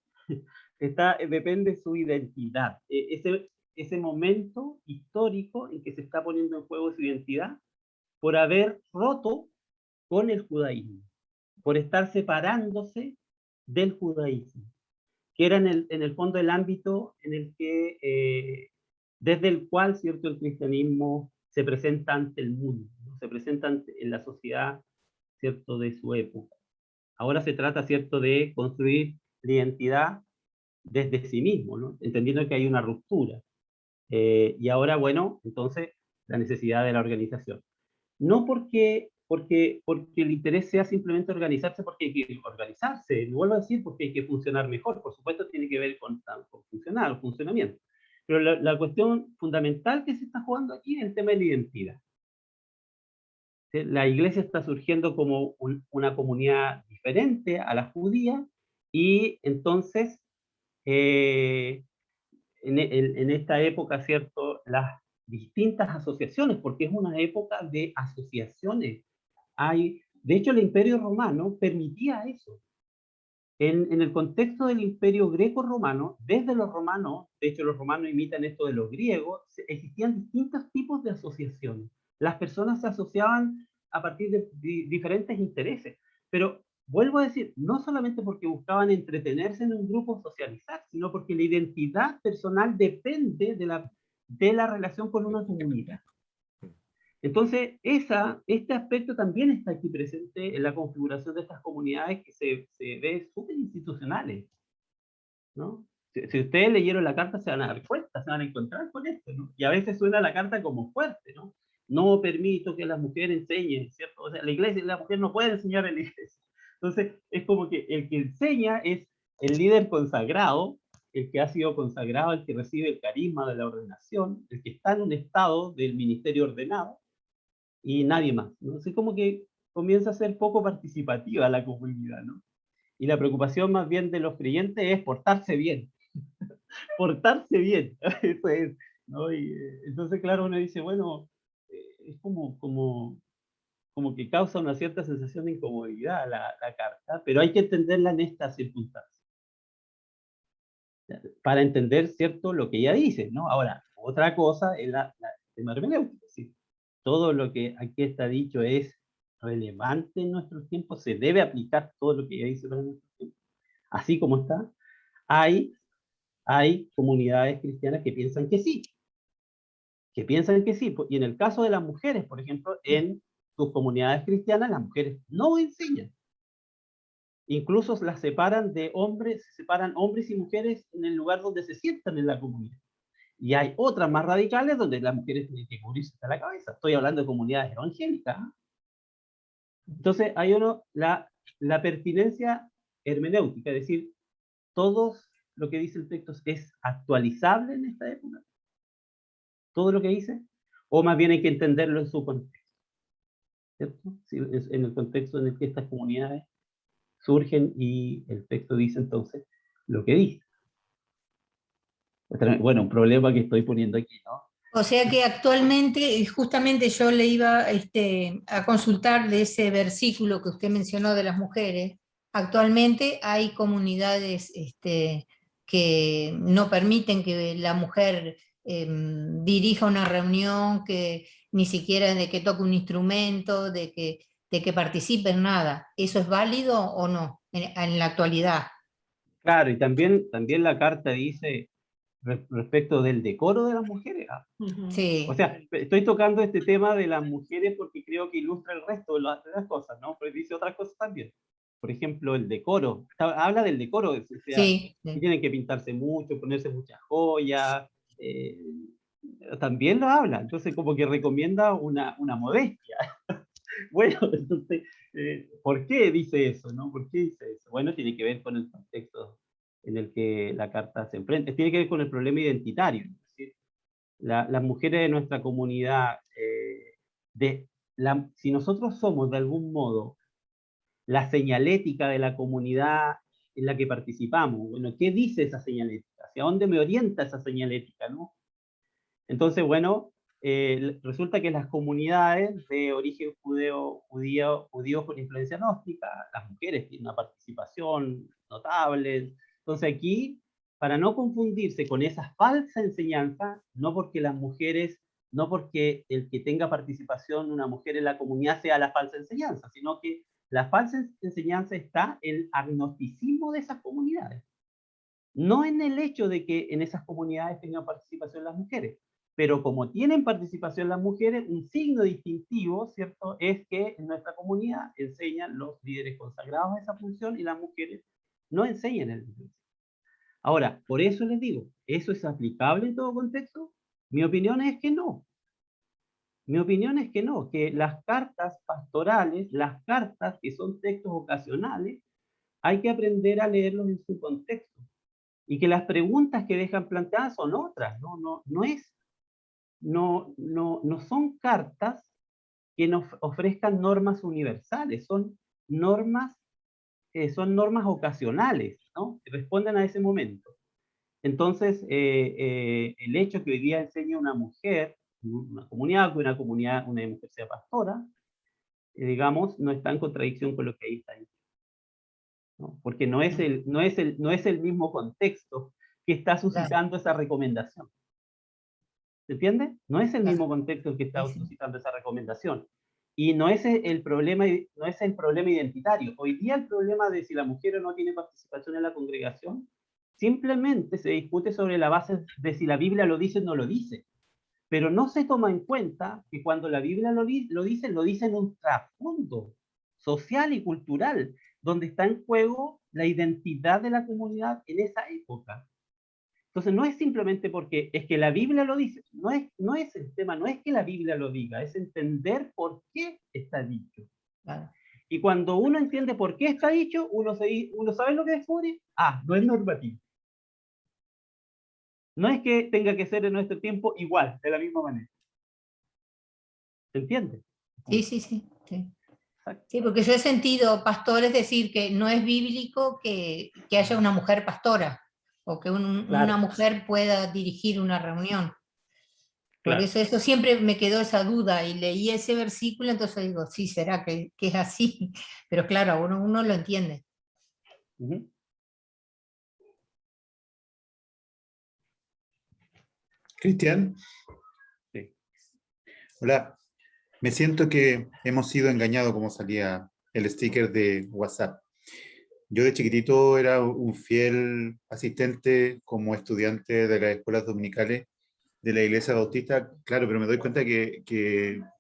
Speaker 1: depende su identidad. Ese momento histórico en que se está poniendo en juego su identidad por haber roto con el judaísmo, por estar separándose del judaísmo, que era en el fondo el ámbito en el que, desde el cual, ¿cierto?, el cristianismo se presenta ante el mundo, ¿no? Se presenta en la sociedad, ¿cierto?, de su época. Ahora se trata, ¿cierto?, de construir la identidad desde sí mismo, ¿no? Entendiendo que hay una ruptura. Y ahora, bueno, entonces, la necesidad de la organización. No porque el interés sea simplemente organizarse porque hay que organizarse, lo vuelvo a decir, porque hay que funcionar mejor, por supuesto tiene que ver con funcionamiento. Pero la cuestión fundamental que se está jugando aquí es el tema de la identidad. ¿Sí? La iglesia está surgiendo como una comunidad diferente a la judía y entonces eh, en esta época, ¿cierto? Las distintas asociaciones, porque es una época de asociaciones. De hecho, el Imperio Romano permitía eso. En el contexto del Imperio Greco-Romano, desde los romanos, de hecho los romanos imitan esto de los griegos, existían distintos tipos de asociaciones. Las personas se asociaban a partir de diferentes intereses, pero vuelvo a decir, no solamente porque buscaban entretenerse en un grupo, socializar, sino porque la identidad personal depende de la relación con una comunidad. Entonces, este aspecto también está aquí presente en la configuración de estas comunidades que se ve súper institucionales, ¿no? Si ustedes leyeron la carta se van a dar cuenta, se van a encontrar con esto, ¿no? Y a veces suena la carta como fuerte, ¿no? No permito que las mujeres enseñen, ¿cierto? O sea, la iglesia, la mujer no puede enseñar en la iglesia. Entonces, es como que el que enseña es el líder consagrado, el que ha sido consagrado, el que recibe el carisma de la ordenación, el que está en un estado del ministerio ordenado, y nadie más, ¿no? Así como que comienza a ser poco participativa la comunidad, ¿no? Y la preocupación más bien de los creyentes es portarse bien, portarse bien, eso es, ¿no? Y, entonces, claro, uno dice, bueno, es como que causa una cierta sensación de incomodidad la carta, pero hay que entenderla en estas circunstancias, para entender, ¿cierto?, lo que ella dice, ¿no? Ahora, otra cosa es el tema hermenéutico, ¿sí? Todo lo que aquí está dicho es relevante en nuestros tiempos, se debe aplicar todo lo que ella dice para nuestros tiempos. Así como está, hay, hay comunidades cristianas que piensan que sí, y en el caso de las mujeres, por ejemplo, en sus comunidades cristianas, las mujeres no enseñan. Incluso las separan de hombres, se separan hombres y mujeres en el lugar donde se sientan en la comunidad. Y hay otras más radicales donde las mujeres tienen que cubrirse hasta la cabeza. Estoy hablando de comunidades evangélicas. Entonces, hay la pertinencia hermenéutica, es decir, todo lo que dice el texto es actualizable en esta época, todo lo que dice, o más bien hay que entenderlo en su contexto, ¿cierto? Sí, en el contexto en el que estas comunidades surgen y el texto dice entonces lo que dice. Bueno, un problema que estoy poniendo aquí, ¿no?
Speaker 3: O sea que actualmente, justamente yo le iba a consultar de ese versículo que usted mencionó de las mujeres. Actualmente hay comunidades que no permiten que la mujer dirija una reunión, que ni siquiera de que toque un instrumento, de que participe en nada. ¿Eso es válido o no en la actualidad?
Speaker 1: Claro, y también la carta dice respecto del decoro de las mujeres. O
Speaker 3: Sí,
Speaker 1: sea, estoy tocando este tema de las mujeres porque creo que ilustra el resto de las cosas, ¿no? Pero dice otras cosas también. Por ejemplo, el decoro. Habla del decoro, o sea,
Speaker 3: sí,
Speaker 1: que
Speaker 3: sí.
Speaker 1: tienen que pintarse mucho, ponerse muchas joyas. eh, También lo habla. Entonces, como que recomienda una modestia. Bueno, entonces, ¿por qué dice eso, no? ¿Por qué dice eso? Bueno, tiene que ver con el contexto en el que la carta se enfrenta. Tiene que ver con el problema identitario. Es decir, las mujeres de nuestra comunidad, si nosotros somos de algún modo la señalética de la comunidad en la que participamos, bueno, ¿qué dice esa señalética? ¿Hacia dónde me orienta esa señalética, no? Entonces, bueno, resulta que las comunidades de origen judío con influencia gnóstica, las mujeres tienen una participación notable. Entonces aquí, para no confundirse con esa falsa enseñanza, no porque el que tenga participación una mujer en la comunidad sea la falsa enseñanza, sino que la falsa enseñanza está en el agnosticismo de esas comunidades. No en el hecho de que en esas comunidades tengan participación las mujeres, pero como tienen participación las mujeres, un signo distintivo, ¿cierto?, es que en nuestra comunidad enseñan los líderes consagrados esa función y las mujeres no enseñan el libro. Ahora, por eso les digo, ¿eso es aplicable en todo contexto? Mi opinión es que no. Mi opinión es que no, que las cartas pastorales, las cartas que son textos ocasionales, hay que aprender a leerlos en su contexto y que las preguntas que dejan planteadas son otras, no son cartas que nos ofrezcan normas universales, son normas ocasionales, ¿no? Que responden a ese momento. Entonces, el hecho que hoy día enseñe una mujer, una comunidad, una mujer sea pastora, digamos, no está en contradicción con lo que ahí está ahí, ¿no? Porque no es el mismo contexto que está
Speaker 3: Claro,
Speaker 1: suscitando esa recomendación. ¿Se entiende? No es el
Speaker 3: claro.
Speaker 1: mismo contexto el que está
Speaker 3: Sí, sí.
Speaker 1: suscitando esa recomendación. Y no es el problema identitario. Hoy día el problema de si la mujer no tiene participación en la congregación, simplemente se discute sobre la base de si la Biblia lo dice o no lo dice. Pero no se toma en cuenta que cuando la Biblia lo dice en un trasfondo social y cultural, donde está en juego la identidad de la comunidad en esa época. Entonces no es simplemente porque es que la Biblia lo dice, no es el tema, no es que la Biblia lo diga, es entender por qué está dicho.
Speaker 3: Claro.
Speaker 1: Y cuando uno entiende por qué está dicho, uno sabe lo que descubre. Ah, no es normativo. No es que tenga que ser en nuestro tiempo igual, de la misma manera. ¿Se entiende?
Speaker 3: Sí, sí, sí, sí.
Speaker 1: Exacto.
Speaker 3: Sí, porque yo he sentido pastores decir que no es bíblico que haya una mujer pastora o que una
Speaker 1: Claro,
Speaker 3: mujer pueda dirigir una reunión. Por
Speaker 1: claro.
Speaker 3: eso siempre me quedó esa duda y leí ese versículo, entonces digo, sí, será que es así. Pero claro, uno lo entiende.
Speaker 1: Uh-huh.
Speaker 4: Cristian,
Speaker 1: Sí.
Speaker 4: hola. Me siento que hemos sido engañados, como salía el sticker de WhatsApp. Yo de chiquitito era un fiel asistente como estudiante de las escuelas dominicales de la Iglesia Bautista, claro, pero me doy cuenta que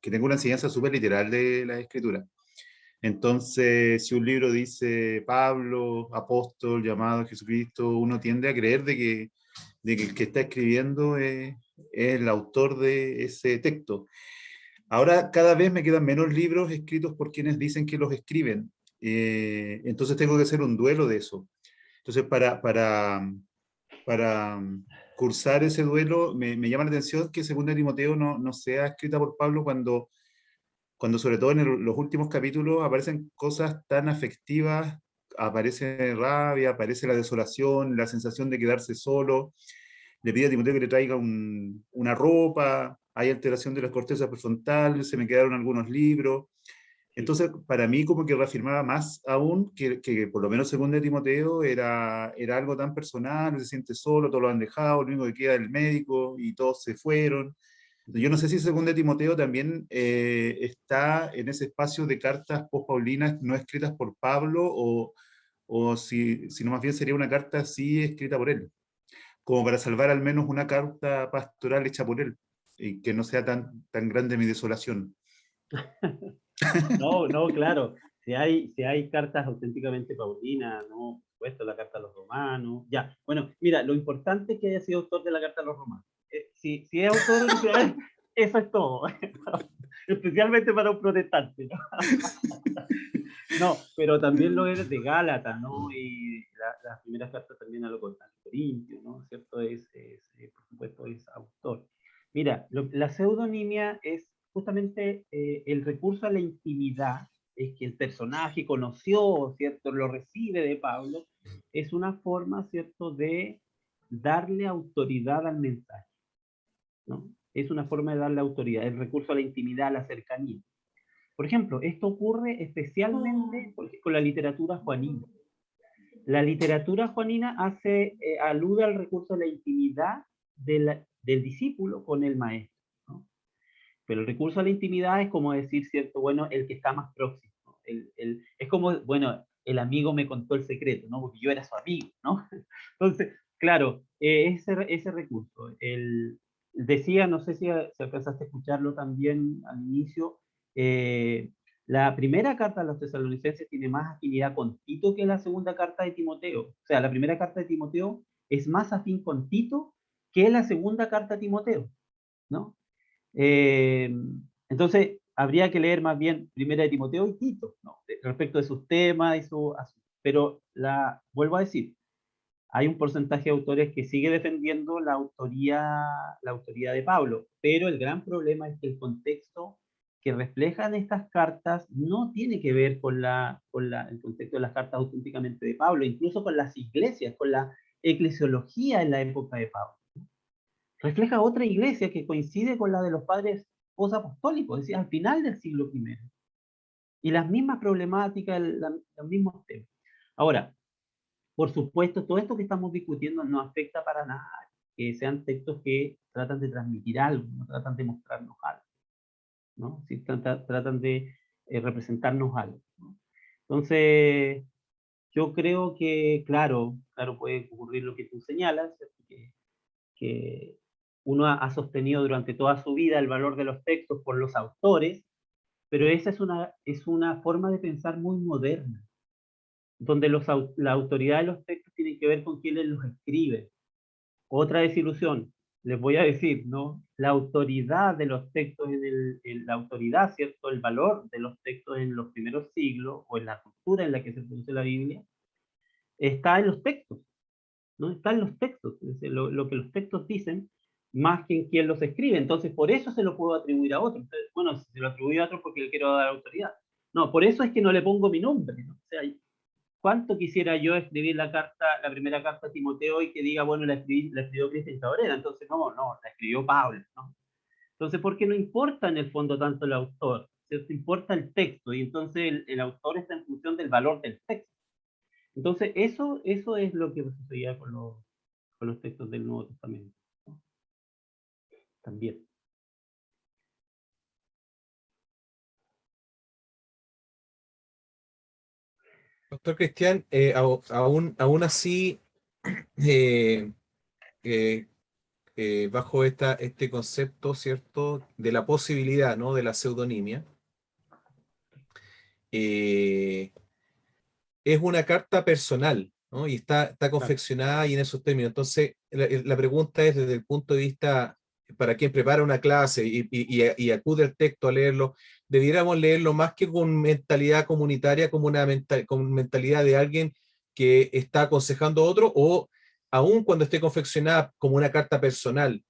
Speaker 4: tengo una enseñanza súper literal de la Escritura. Entonces, si un libro dice Pablo, apóstol, llamado a Jesucristo, uno tiende a creer de que el que está escribiendo es el autor de ese texto. Ahora cada vez me quedan menos libros escritos por quienes dicen que los escriben. Entonces tengo que hacer un duelo de eso. Entonces para cursar ese duelo me llama la atención que Segunda Timoteo no sea escrita por Pablo cuando sobre todo en los últimos capítulos aparecen cosas tan afectivas, aparece rabia, aparece la desolación, la sensación de quedarse solo. Le pide a Timoteo que le traiga una ropa, hay alteración de la corteza prefrontal, se me quedaron algunos libros. Entonces, para mí como que reafirmaba más aún que por lo menos según de Timoteo era algo tan personal, se siente solo, todos lo han dejado, lo único que queda es el médico y todos se fueron. Yo no sé si según de Timoteo también está en ese espacio de cartas post-paulinas no escritas por Pablo o si no más bien sería una carta así escrita por él, como para salvar al menos una carta pastoral hecha por él y que no sea tan grande mi desolación.
Speaker 1: No, no, claro. Si hay cartas auténticamente paulinas, ¿no? Por supuesto, la carta a los romanos. Ya, bueno, mira, lo importante es que haya sido autor de la carta a los romanos. Si es autor original, eso es todo. Especialmente para un protestante, ¿no? No, pero también lo es de Gálatas, ¿no? Y las primeras cartas también a los Corintios, ¿no? ¿Cierto? Por supuesto, es autor. Mira, la pseudonimia es justamente el recurso a la intimidad, es que el personaje conoció, ¿cierto? Lo recibe de Pablo, es una forma, ¿cierto?, de darle autoridad al mensaje, ¿no? Es una forma de darle autoridad, el recurso a la intimidad, a la cercanía. Por ejemplo, esto ocurre especialmente con la literatura juanina. La literatura juanina alude al recurso de la intimidad del discípulo con el maestro, ¿no? Pero el recurso a la intimidad es como decir, cierto, bueno, el que está más próximo, ¿no? Es como, bueno, el amigo me contó el secreto, ¿no? Porque yo era su amigo, ¿no? Entonces, claro, ese recurso. Decía, no sé si alcanzaste a escucharlo también al inicio, la primera carta a los tesalonicenses tiene más afinidad con Tito que la segunda carta de Timoteo. O sea, la primera carta de Timoteo es más afín con Tito que la segunda carta de Timoteo, ¿no? Entonces, habría que leer más bien Primera de Timoteo y Tito, ¿no? Respecto de sus temas pero vuelvo a decir, hay un porcentaje de autores que sigue defendiendo la autoría de Pablo, pero el gran problema es que el contexto que reflejan estas cartas no tiene que ver con el contexto de las cartas auténticamente de Pablo, incluso con las iglesias, con la eclesiología en la época de Pablo. Refleja otra iglesia que coincide con la de los padres posapostólicos, es decir, al final del siglo I. Y las mismas problemáticas, los mismos temas. Ahora, por supuesto, todo esto que estamos discutiendo no afecta para nada que sean textos que tratan de transmitir algo, no tratan de mostrarnos algo, ¿no? Sí, tratan de representarnos algo, ¿no? Entonces, yo creo que, claro, puede ocurrir lo que tú señalas, que uno ha sostenido durante toda su vida el valor de los textos por los autores, pero esa es una forma de pensar muy moderna, donde la autoridad de los textos tiene que ver con quienes los escriben. Otra desilusión, les voy a decir, ¿no? La autoridad de los textos, la autoridad, ¿cierto? El valor de los textos en los primeros siglos, o en la cultura en la que se produce la Biblia, está en los textos, ¿no? Está en los textos, es decir, lo que los textos dicen, más que en quien los escribe. Entonces, por eso se lo puedo atribuir a otro. Entonces, bueno, si se lo atribuyo a otro porque le quiero dar autoridad. No, por eso es que no le pongo mi nombre, ¿no? O sea, ¿cuánto quisiera yo escribir la primera carta a Timoteo y que diga, bueno, la escribió Cristian Cabrera? Entonces, no, la escribió Pablo, ¿no? Entonces, porque no importa en el fondo tanto el autor, ¿cierto? Importa el texto, y entonces el autor está en función del valor del texto. Entonces, eso es lo que sucedía con los textos del Nuevo Testamento, ¿no? También.
Speaker 5: Doctor Cristian, aún así, eh, eh, bajo este concepto, ¿cierto?, de la posibilidad, ¿no?, de la pseudonimia, es una carta personal, ¿no? Y está confeccionada y en esos términos. Entonces, la pregunta es desde el punto de vista, para quien prepara una clase y acude al texto a leerlo, debiéramos leerlo más que con mentalidad comunitaria, como con mentalidad de alguien que está aconsejando a otro, o aún cuando esté confeccionada como una carta personal,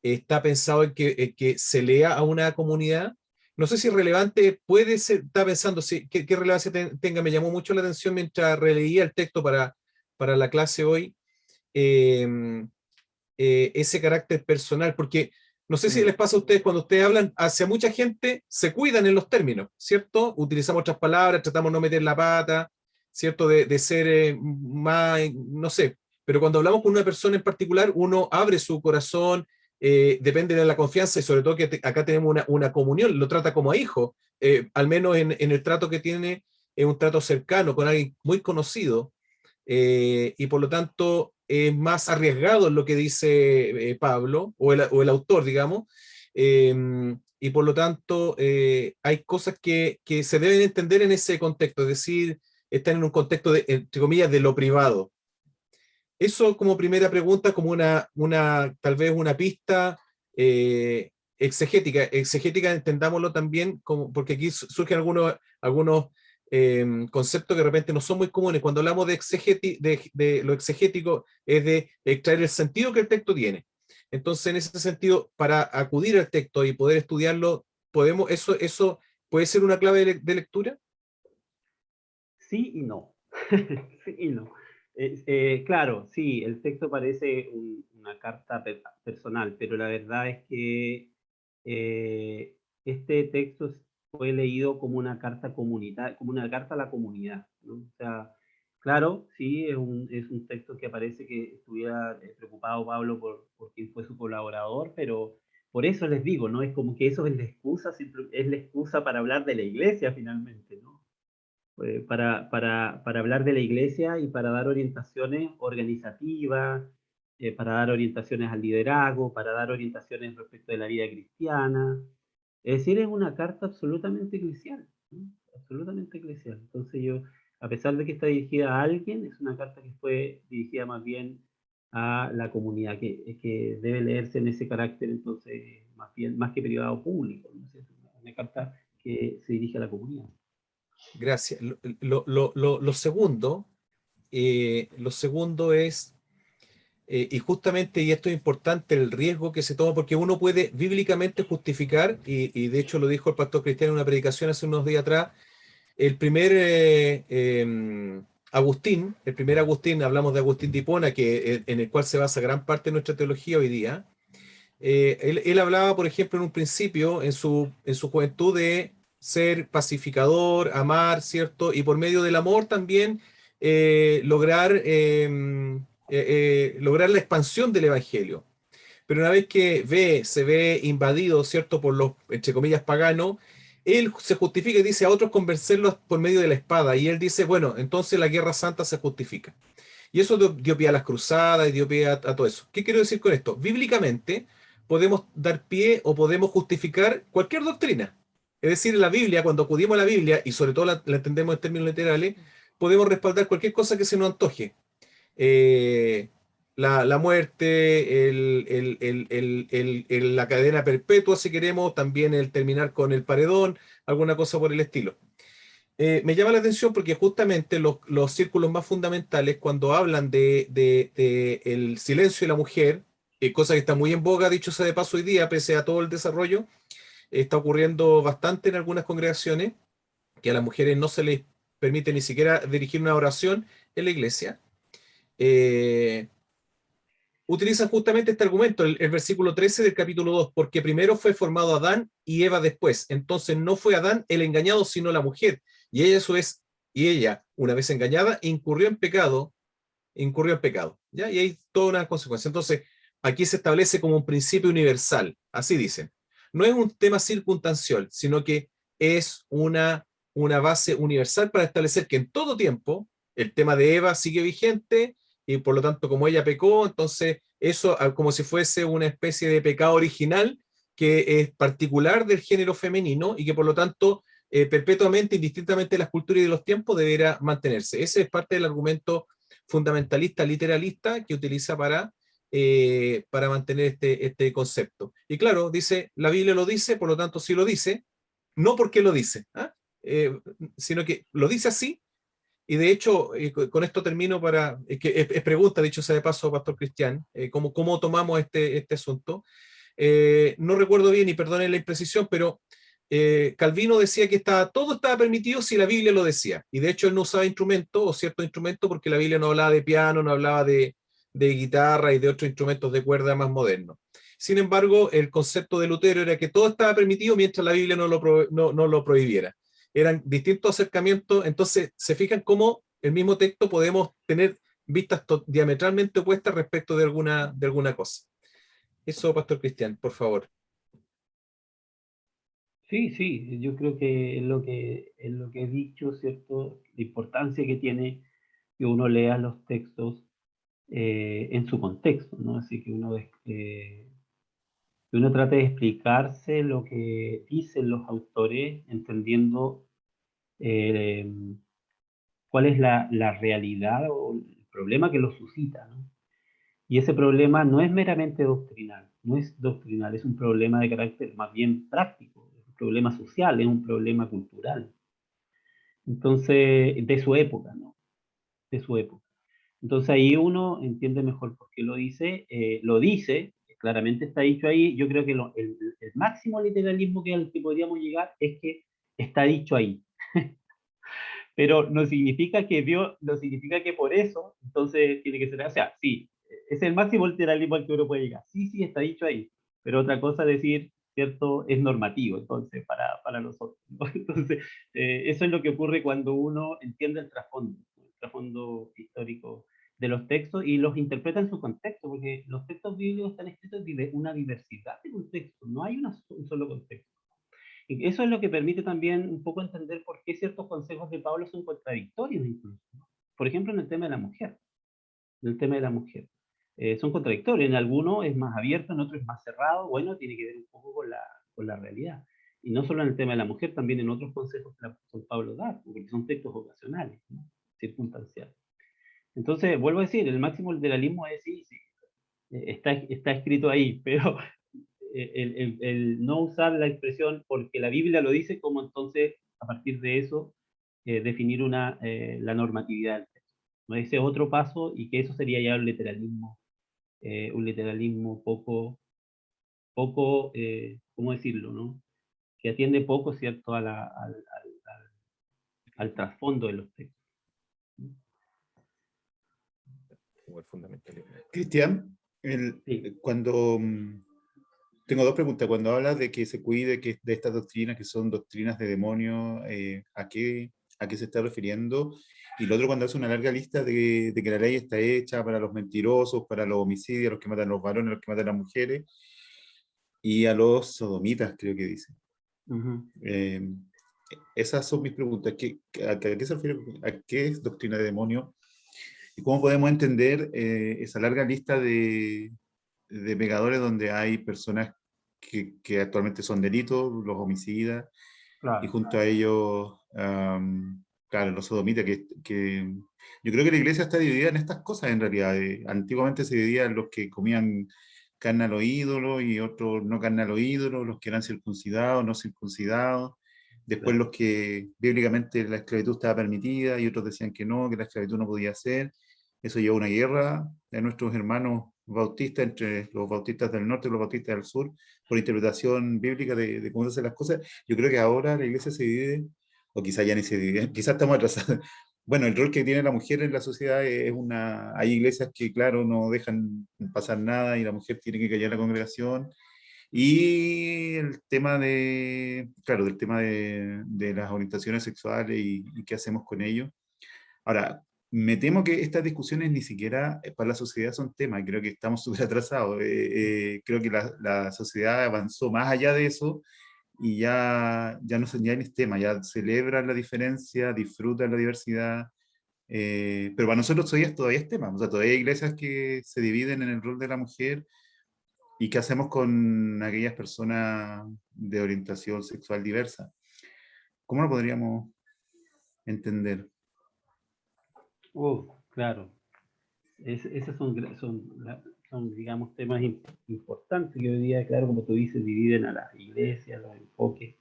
Speaker 5: está pensado en que se lea a una comunidad. No sé si es relevante, puede ser, está pensando qué relevancia tenga. Me llamó mucho la atención mientras releía el texto para la clase hoy, ese carácter personal, porque No sé si les pasa a ustedes cuando ustedes hablan hacia mucha gente, se cuidan en los términos, ¿cierto? Utilizamos otras palabras, tratamos de no meter la pata, ¿cierto? De ser más, no sé. Pero cuando hablamos con una persona en particular, uno abre su corazón, depende de la confianza y sobre todo que acá tenemos una comunión, lo trata como a hijo, al menos en el trato que tiene, es un trato cercano con alguien muy conocido, y por lo tanto es más arriesgado en lo que dice Pablo, o el autor, digamos, y por lo tanto hay cosas que se deben entender en ese contexto, es decir, están en un contexto, de, entre comillas, de lo privado. Eso como primera pregunta, como tal vez una pista exegética, entendámoslo también, como, porque aquí surgen algunos conceptos que de repente no son muy comunes. Cuando hablamos de lo exegético, es de extraer el sentido que el texto tiene. Entonces, en ese sentido, para acudir al texto y poder estudiarlo, ¿eso puede ser una clave de lectura?
Speaker 1: Sí y no. Sí y no. Claro, sí, el texto parece una carta personal, pero la verdad es que este texto fue leído como una carta comunitaria, como una carta a la comunidad, ¿no? O sea, claro, sí, es un texto que parece que estuviera preocupado Pablo por quién fue su colaborador, pero por eso les digo, ¿no? Es como que eso es la excusa, es la excusa para hablar de la iglesia finalmente, ¿no? Para hablar de la iglesia y para dar orientaciones organizativas, para dar orientaciones al liderazgo, para dar orientaciones respecto de la vida cristiana. Es decir, es una carta absolutamente eclesial, ¿no? Absolutamente eclesial. Entonces yo, a pesar de que está dirigida a alguien, es una carta que fue dirigida más bien a la comunidad, que debe leerse en ese carácter, entonces, más que privado público, ¿no? Es una carta que se dirige a la comunidad.
Speaker 5: Gracias. Lo segundo es, y justamente, y esto es importante, el riesgo que se toma, porque uno puede bíblicamente justificar, y de hecho lo dijo el pastor Cristian en una predicación hace unos días atrás, el primer Agustín, hablamos de Agustín de Hipona, en el cual se basa gran parte de nuestra teología hoy día. Él hablaba, por ejemplo, en un principio, en su juventud, de ser pacificador, amar, ¿cierto? Y por medio del amor también lograr la expansión del evangelio. Pero una vez que se ve invadido, ¿cierto?, por los, entre comillas, paganos, él se justifica y dice a otros convencerlos por medio de la espada. Y él dice, bueno, entonces la guerra santa se justifica. Y eso dio pie a las cruzadas y dio pie a todo eso. ¿Qué quiero decir con esto? Bíblicamente podemos dar pie o podemos justificar cualquier doctrina. Es decir, en la Biblia, cuando acudimos a la Biblia, y sobre todo la entendemos en términos literales, podemos respaldar cualquier cosa que se nos antoje. La muerte, la cadena perpetua, si queremos, también el terminar con el paredón, alguna cosa por el estilo. Me llama la atención porque justamente los círculos más fundamentales, cuando hablan de el silencio de la mujer, cosa que está muy en boga, dicho sea de paso hoy día, pese a todo el desarrollo, está ocurriendo bastante en algunas congregaciones, que a las mujeres no se les permite ni siquiera dirigir una oración en la iglesia. Utilizan justamente este argumento, el versículo 13 del capítulo 2, porque primero fue formado Adán y Eva después. Entonces no fue Adán el engañado, sino la mujer. Y ella, una vez engañada, incurrió en pecado, ¿ya? Y hay toda una consecuencia. Entonces, aquí se establece como un principio universal, así dicen. No es un tema circunstancial, sino que es una base universal para establecer que en todo tiempo el tema de Eva sigue vigente, y por lo tanto, como ella pecó, entonces eso como si fuese una especie de pecado original que es particular del género femenino y que por lo tanto perpetuamente, indistintamente de las culturas y de los tiempos, deberá mantenerse. Ese es parte del argumento fundamentalista, literalista, que utiliza para mantener este concepto. Y claro, dice, la Biblia lo dice, por lo tanto sí lo dice, no porque lo dice, sino que lo dice así. Y de hecho, con esto termino es pregunta, dicho sea de paso, Pastor Cristian, ¿cómo tomamos este asunto? No recuerdo bien y perdonen la imprecisión, pero Calvino decía que todo estaba permitido si la Biblia lo decía. Y de hecho él no usaba instrumentos o ciertos instrumentos porque la Biblia no hablaba de piano, no hablaba de guitarra y de otros instrumentos de cuerda más modernos. Sin embargo, el concepto de Lutero era que todo estaba permitido mientras la Biblia no lo prohibiera. Eran distintos acercamientos, entonces se fijan cómo el mismo texto podemos tener vistas diametralmente opuestas respecto de alguna cosa. Eso, Pastor Cristian, por favor.
Speaker 1: Sí, sí, yo creo que es lo que he dicho, ¿cierto? La importancia que tiene que uno lea los textos en su contexto, ¿no? Así que que uno trate de explicarse lo que dicen los autores, entendiendo eh, cuál es la realidad o el problema que lo suscita, ¿no? Y ese problema no es meramente doctrinal, no es doctrinal, es un problema de carácter más bien práctico, es un problema social, es un problema cultural. Entonces, de su época, ¿no? De su época. Entonces ahí uno entiende mejor por qué lo dice, claramente está dicho ahí. Yo creo que el máximo literalismo al que podríamos llegar es que está dicho ahí. Pero no significa que por eso, entonces tiene que ser, o sea, sí, es el máximo literalismo al que uno puede llegar. Sí, sí, está dicho ahí. Pero otra cosa es decir, ¿cierto? Es normativo, entonces, para nosotros, ¿no? Entonces, eso es lo que ocurre cuando uno entiende el trasfondo histórico de los textos y los interpreta en su contexto, porque los textos bíblicos están escritos en una diversidad de contextos, no hay un solo contexto. Y eso es lo que permite también un poco entender por qué ciertos consejos de Pablo son contradictorios incluso, ¿no? Por ejemplo, en el tema de la mujer. En el tema de la mujer. Son contradictorios. En algunos es más abierto, en otros es más cerrado. Bueno, tiene que ver un poco con la realidad. Y no solo en el tema de la mujer, también en otros consejos que el apóstol Pablo da, porque son textos ocasionales, ¿no? Circunstanciales. Entonces, vuelvo a decir, el máximo literalismo es sí, sí, está escrito ahí, pero el no usar la expresión porque la Biblia lo dice, como entonces a partir de eso definir la normatividad del texto. ¿No? Ese otro paso y que eso sería ya un literalismo poco ¿cómo decirlo? ¿No? Que atiende poco, ¿cierto?, al trasfondo de los textos.
Speaker 4: Cristian,
Speaker 1: Sí.
Speaker 4: cuando tengo dos preguntas. Cuando hablas de que se cuide de estas doctrinas que son doctrinas de demonio, ¿a qué se está refiriendo? Y lo otro, cuando hace una larga lista de que la ley está hecha para los mentirosos, para los homicidios, los que matan a los varones, los que matan a las mujeres, y a los sodomitas, creo que dice.
Speaker 1: Uh-huh.
Speaker 4: Esas son mis preguntas. ¿A qué se refiere? ¿A qué es doctrina de demonio? ¿Y cómo podemos entender esa larga lista de pecadores donde hay personas que actualmente son delitos, los homicidas, y
Speaker 1: Claro.
Speaker 4: junto a ellos, claro, los sodomitas, que yo creo que la iglesia está dividida en estas cosas en realidad. Antiguamente se dividía en los que comían carne a los ídolos y otros no carne a los ídolos, los que eran circuncidados, no circuncidados. Después
Speaker 1: Claro.
Speaker 4: los que bíblicamente la esclavitud estaba permitida y otros decían que no, que la esclavitud no podía ser. Eso llevó a una guerra de nuestros hermanos bautistas, entre los bautistas del norte y los bautistas del sur, por interpretación bíblica de cómo se hacen las cosas. Yo creo que ahora la iglesia se divide, o quizás ya ni se divide, quizás estamos atrasados. Bueno, el rol que tiene la mujer en la sociedad es hay iglesias que, claro, no dejan pasar nada y la mujer tiene que callar la congregación. Y el tema claro, del tema de las orientaciones sexuales y qué hacemos con ello. Ahora, me temo que estas discusiones ni siquiera para la sociedad son temas, creo que estamos súper atrasados. Creo que la sociedad avanzó más allá de eso y ya no ya es tema, ya celebran la diferencia, disfrutan la diversidad, pero para nosotros todavía es tema, o sea, todavía hay iglesias que se dividen en el rol de la mujer. ¿Y qué hacemos con aquellas personas de orientación sexual diversa? ¿Cómo lo podríamos entender?
Speaker 1: Claro. Esos son, digamos, temas importantes que hoy día, claro, como tú dices, dividen a las iglesias, los enfoques.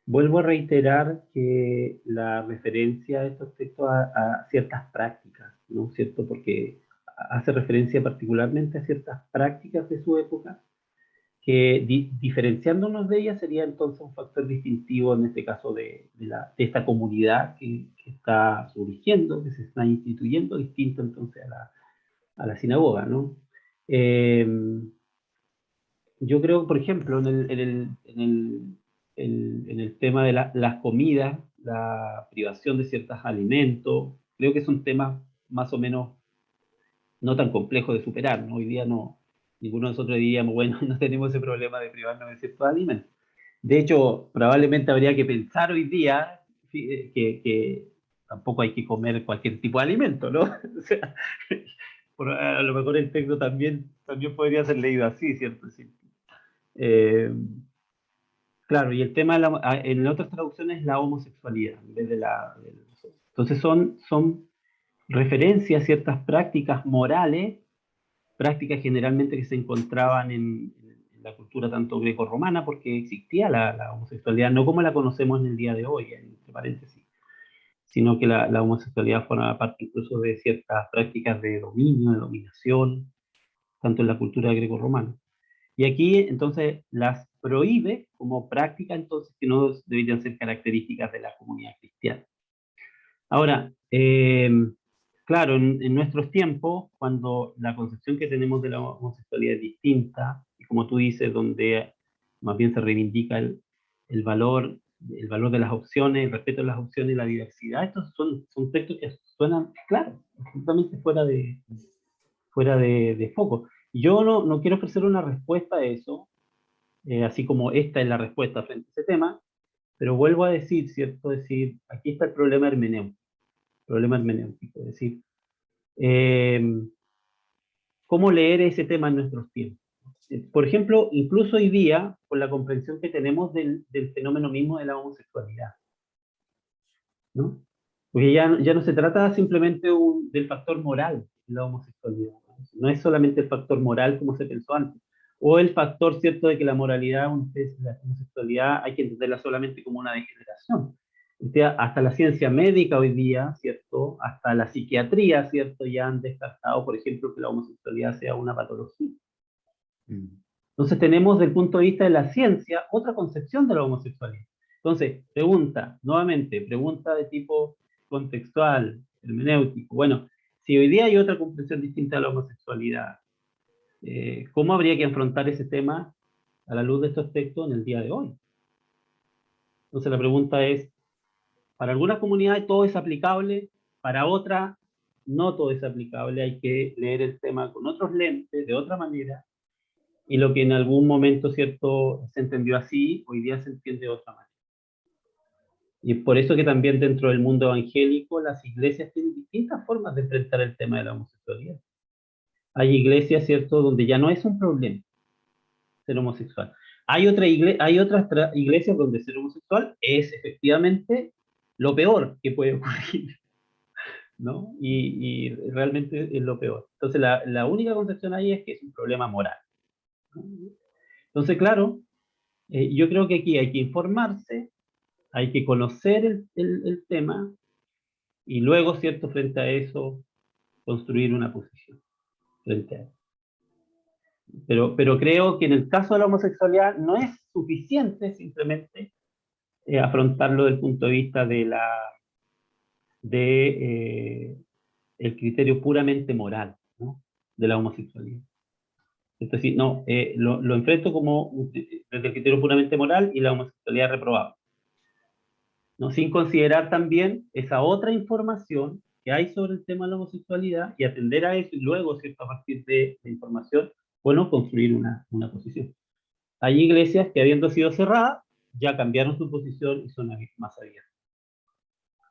Speaker 1: Vuelvo a reiterar que la referencia de estos textos a ciertas prácticas, ¿no es cierto? Porque hace referencia particularmente a ciertas prácticas de su época, que diferenciándonos de ellas sería entonces un factor distintivo en este caso de esta comunidad que está surgiendo, que se está instituyendo, distinto entonces a la sinagoga, ¿no? Yo creo, por ejemplo, en el tema de las comidas, la privación de ciertos alimentos, creo que son temas más o menos no tan complejos de superar, ¿no? Hoy día no, ninguno de nosotros diríamos, bueno, no tenemos ese problema de privarnos de ciertos alimentos. De hecho, probablemente habría que pensar hoy día que tampoco hay que comer cualquier tipo de alimento, ¿no? O sea, a lo mejor el texto también podría ser leído así, ¿cierto? Sí. Claro, y el tema en otras traducciones es la homosexualidad, en vez de entonces son referencias a ciertas prácticas morales, prácticas generalmente que se encontraban en la cultura tanto greco-romana, porque existía la homosexualidad, no como la conocemos en el día de hoy, entre paréntesis, sino que la homosexualidad forma parte incluso de ciertas prácticas de dominio, de dominación, tanto en la cultura greco-romana. Y aquí entonces las prohíbe como práctica entonces que no deberían ser características de la comunidad cristiana. Ahora, claro, en nuestros tiempos, cuando la concepción que tenemos de la homosexualidad es distinta, y como tú dices, donde más bien se reivindica el valor de las opciones, el respeto a las opciones y la diversidad, estos son textos que suenan, claro, absolutamente fuera de foco. Yo no quiero ofrecer una respuesta a eso, así como esta es la respuesta frente a ese tema, pero vuelvo a decir, ¿cierto? Decir, aquí está el problema hermenéutico, es decir, eh, cómo leer ese tema en nuestros tiempos. Por ejemplo, incluso hoy día, con la comprensión que tenemos del fenómeno mismo de la homosexualidad, ¿no? Porque ya no se trata simplemente del factor moral de la homosexualidad, no es solamente el factor moral como se pensó antes, o el factor cierto de que la moralidad, la homosexualidad, hay que entenderla solamente como una degeneración. O sea, hasta la ciencia médica hoy día, ¿cierto? Hasta la psiquiatría, ¿cierto? Ya han descartado, por ejemplo, que la homosexualidad sea una patología. Entonces tenemos, desde el punto de vista de la ciencia, otra concepción de la homosexualidad. Entonces, nuevamente, pregunta de tipo contextual, hermenéutico. Bueno, si hoy día hay otra comprensión distinta de la homosexualidad, ¿cómo habría que afrontar ese tema a la luz de estos textos en el día de hoy? Entonces la pregunta es, para algunas comunidades todo es aplicable, para otras no todo es aplicable, hay que leer el tema con otros lentes, de otra manera, y lo que en algún momento, ¿cierto?, se entendió así, hoy día se entiende de otra manera. Y es por eso que también dentro del mundo evangélico las iglesias tienen distintas formas de enfrentar el tema de la homosexualidad. Hay iglesias, ¿cierto?, donde ya no es un problema ser homosexual. Hay otras iglesias donde ser homosexual es efectivamente lo peor que puede ocurrir, ¿no? Y realmente es lo peor. Entonces la única concepción ahí es que es un problema moral, ¿no? Entonces, claro, yo creo que aquí hay que informarse, hay que conocer el tema y luego, ¿cierto?, frente a eso, construir una posición frente a eso. Pero creo que en el caso de la homosexualidad no es suficiente simplemente afrontarlo desde el punto de vista el criterio puramente moral, ¿no?, de la homosexualidad. Es decir, no, lo enfrento como desde el criterio puramente moral y la homosexualidad reprobable, ¿no?, sin considerar también esa otra información que hay sobre el tema de la homosexualidad y atender a eso y luego, ¿cierto?, a partir de la información, bueno, construir una posición. Hay iglesias que habiendo sido cerradas, ya cambiaron su posición y son más abiertas.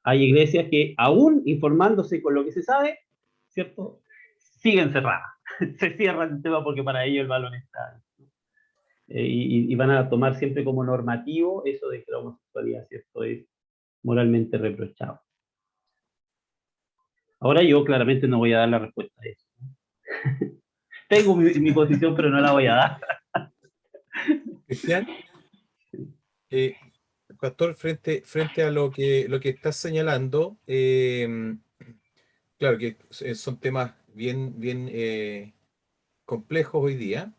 Speaker 1: Hay iglesias que aún informándose con lo que se sabe, ¿cierto?, siguen cerradas. Se cierran el tema porque para ellos el balón está. Y van a tomar siempre como normativo eso de que la homosexualidad, ¿cierto?, es moralmente reprochado. Ahora yo claramente no voy a dar la respuesta a eso. Tengo mi posición, pero no la voy a dar.
Speaker 5: Cristian, Pastor, frente a lo que estás señalando, claro que son temas bien complejos hoy día,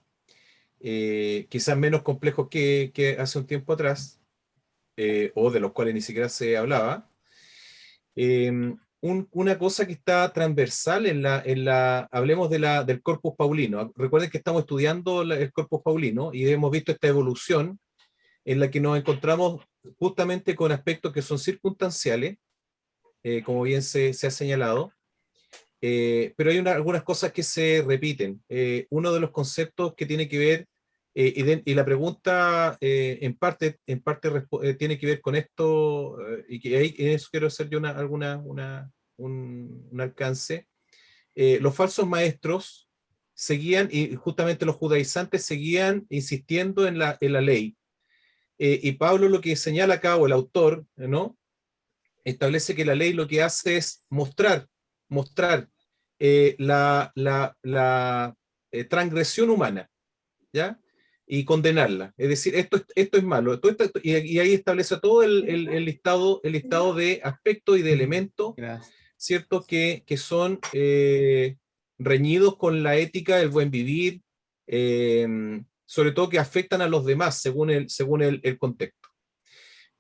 Speaker 5: quizás menos complejos que hace un tiempo atrás, o de los cuales ni siquiera se hablaba. una cosa que está transversal hablemos del Corpus Paulino. Recuerden que estamos estudiando el Corpus Paulino y hemos visto esta evolución en la que nos encontramos justamente con aspectos que son circunstanciales, como bien se ha señalado, pero hay algunas cosas que se repiten. Uno de los conceptos que tiene que ver, y la pregunta en parte tiene que ver con esto, y que ahí en eso quiero hacer yo un alcance. Los falsos maestros seguían, y justamente los judaizantes seguían insistiendo en la ley. Y Pablo lo que señala acá, o el autor, ¿no?, establece que la ley lo que hace es mostrar la transgresión humana, ¿ya? Y condenarla. Es decir, esto es malo. Y ahí establece todo el listado de aspectos y de elementos,
Speaker 4: Gracias.
Speaker 5: ¿cierto?, que son reñidos con la ética del buen vivir, sobre todo que afectan a los demás según el contexto.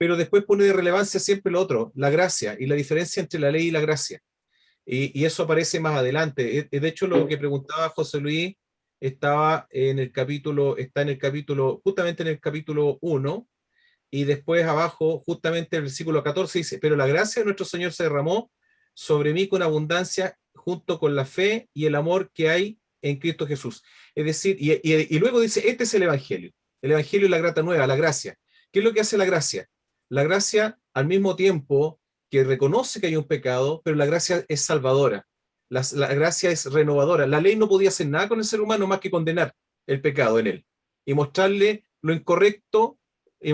Speaker 5: Pero después pone de relevancia siempre lo otro, la gracia, y la diferencia entre la ley y la gracia. Y eso aparece más adelante. De hecho, lo que preguntaba José Luis está en el capítulo, justamente en el capítulo 1, y después abajo, justamente el versículo 14 dice, pero la gracia de nuestro Señor se derramó sobre mí con abundancia, junto con la fe y el amor que hay en Cristo Jesús. Es decir, y luego dice, este es el Evangelio es la grata nueva, la gracia. ¿Qué es lo que hace la gracia? La gracia, al mismo tiempo que reconoce que hay un pecado, pero la gracia es salvadora. La gracia es renovadora. La ley no podía hacer nada con el ser humano más que condenar el pecado en él y mostrarle lo incorrecto y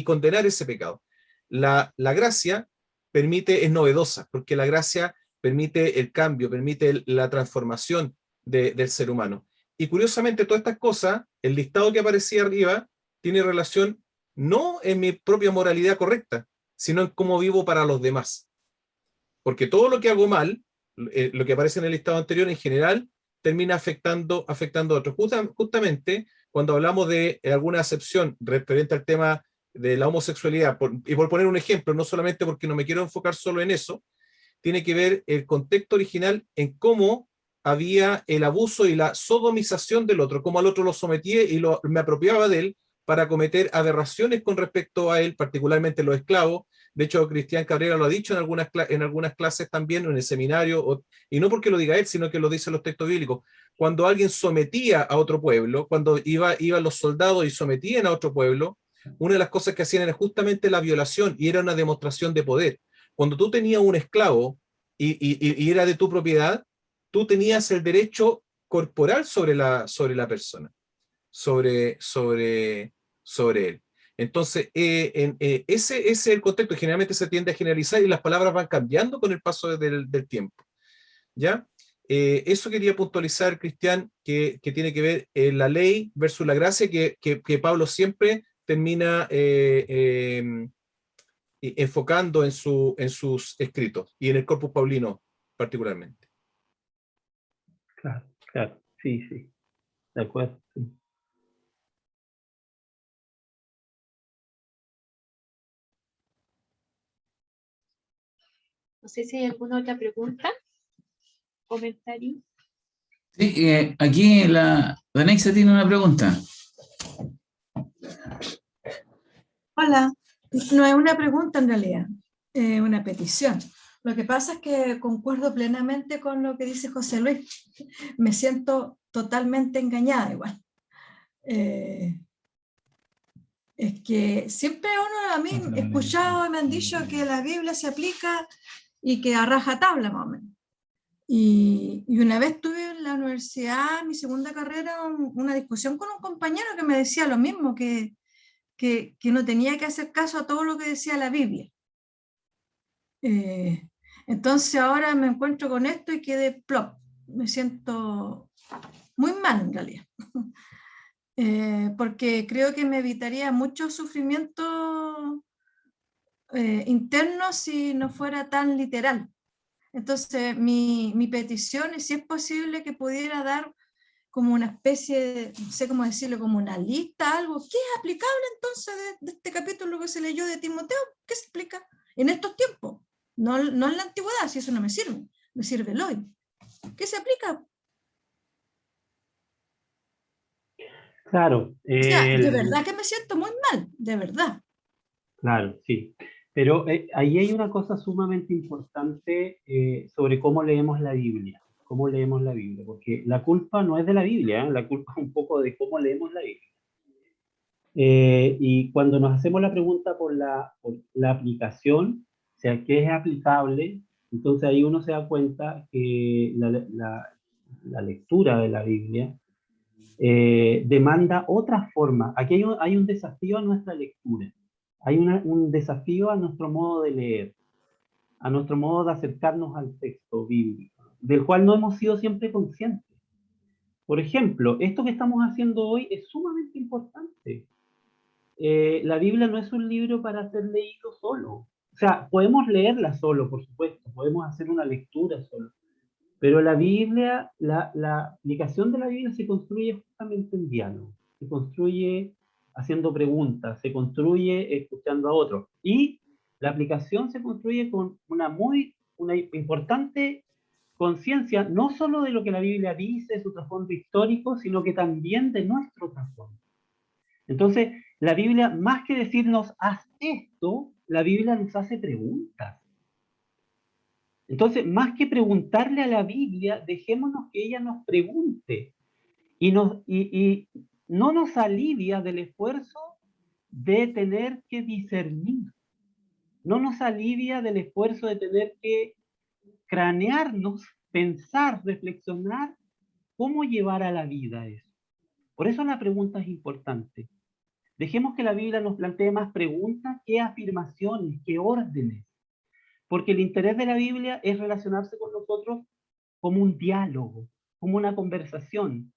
Speaker 5: condenar ese pecado. La gracia es novedosa, porque la gracia permite el cambio, permite la transformación del ser humano. Y curiosamente, todas estas cosas, el listado que aparecía arriba, tiene relación no en mi propia moralidad correcta, sino en cómo vivo para los demás. Porque todo lo que hago mal, lo que aparece en el listado anterior, en general, termina afectando a otros. Justamente, cuando hablamos de alguna acepción referente al tema de la homosexualidad, y por poner un ejemplo, no solamente porque no me quiero enfocar solo en eso, tiene que ver el contexto original en cómo había el abuso y la sodomización del otro, cómo al otro lo sometía y me apropiaba de él para cometer aberraciones con respecto a él, particularmente los esclavos. De hecho, Cristian Cabrera lo ha dicho en algunas clases también, en el seminario, y no porque lo diga él, sino que lo dicen los textos bíblicos. Cuando alguien sometía a otro pueblo, cuando iban los soldados y sometían a otro pueblo, una de las cosas que hacían era justamente la violación, y era una demostración de poder. Cuando tú tenías un esclavo y era de tu propiedad, tú tenías el derecho corporal sobre la persona, sobre él. Entonces, ese es el contexto. Generalmente se tiende a generalizar y las palabras van cambiando con el paso del tiempo. ¿Ya? Eso quería puntualizar, Cristian, que tiene que ver la ley versus la gracia, que Pablo siempre termina enfocando en sus escritos, y en el Corpus Paulino particularmente.
Speaker 1: Claro, sí, de acuerdo. Sí.
Speaker 2: No sé si hay alguna otra pregunta, comentario.
Speaker 6: Sí, aquí la Nexa tiene una pregunta.
Speaker 7: Hola, no es una pregunta en realidad, es una petición. Lo que pasa es que concuerdo plenamente con lo que dice José Luis. Me siento totalmente engañada igual. Es que siempre a mí he escuchado y me han dicho que la Biblia se aplica y que a rajatabla más o menos. Y una vez tuve en la universidad, mi segunda carrera, una discusión con un compañero que me decía lo mismo, que no tenía que hacer caso a todo lo que decía la Biblia. Entonces ahora me encuentro con esto y quedé plop. Me siento muy mal en realidad. Porque creo que me evitaría mucho sufrimiento interno si no fuera tan literal. Entonces mi petición es si es posible que pudiera dar como una especie de, no sé cómo decirlo, como una lista, algo. ¿Qué es aplicable entonces de este capítulo que se leyó de Timoteo? ¿Qué se explica en estos tiempos? no en la antigüedad, si eso no me sirve el hoy. ¿Qué se aplica?
Speaker 1: Claro,
Speaker 7: O sea, de verdad que me siento muy mal, de verdad.
Speaker 1: claro, sí. Pero ahí hay una cosa sumamente importante sobre cómo leemos la Biblia. Cómo leemos la Biblia, porque la culpa no es de la Biblia, ¿eh? La culpa es un poco de cómo leemos la Biblia. Y cuando nos hacemos la pregunta por la aplicación, o sea, ¿qué es aplicable? Entonces ahí uno se da cuenta que la lectura de la Biblia demanda otra forma. Aquí hay un desafío a nuestra lectura. Hay un desafío a nuestro modo de leer, a nuestro modo de acercarnos al texto bíblico, del cual no hemos sido siempre conscientes. Por ejemplo, esto que estamos haciendo hoy es sumamente importante. La Biblia no es un libro para ser leído solo. O sea, podemos leerla solo, por supuesto, podemos hacer una lectura solo. Pero la Biblia, la aplicación de la Biblia se construye justamente en diálogo, se construye haciendo preguntas, se construye escuchando a otros. Y la aplicación se construye con una importante conciencia, no solo de lo que la Biblia dice, su trasfondo histórico, sino que también de nuestro trasfondo. Entonces, la Biblia, más que decirnos, haz esto, la Biblia nos hace preguntas. Entonces, más que preguntarle a la Biblia, dejémonos que ella nos pregunte y no nos alivia del esfuerzo de tener que discernir, no nos alivia del esfuerzo de tener que cranearnos, pensar, reflexionar cómo llevar a la vida eso. Por eso la pregunta es importante. Dejemos que la Biblia nos plantee más preguntas que afirmaciones, que órdenes. Porque el interés de la Biblia es relacionarse con nosotros como un diálogo, como una conversación,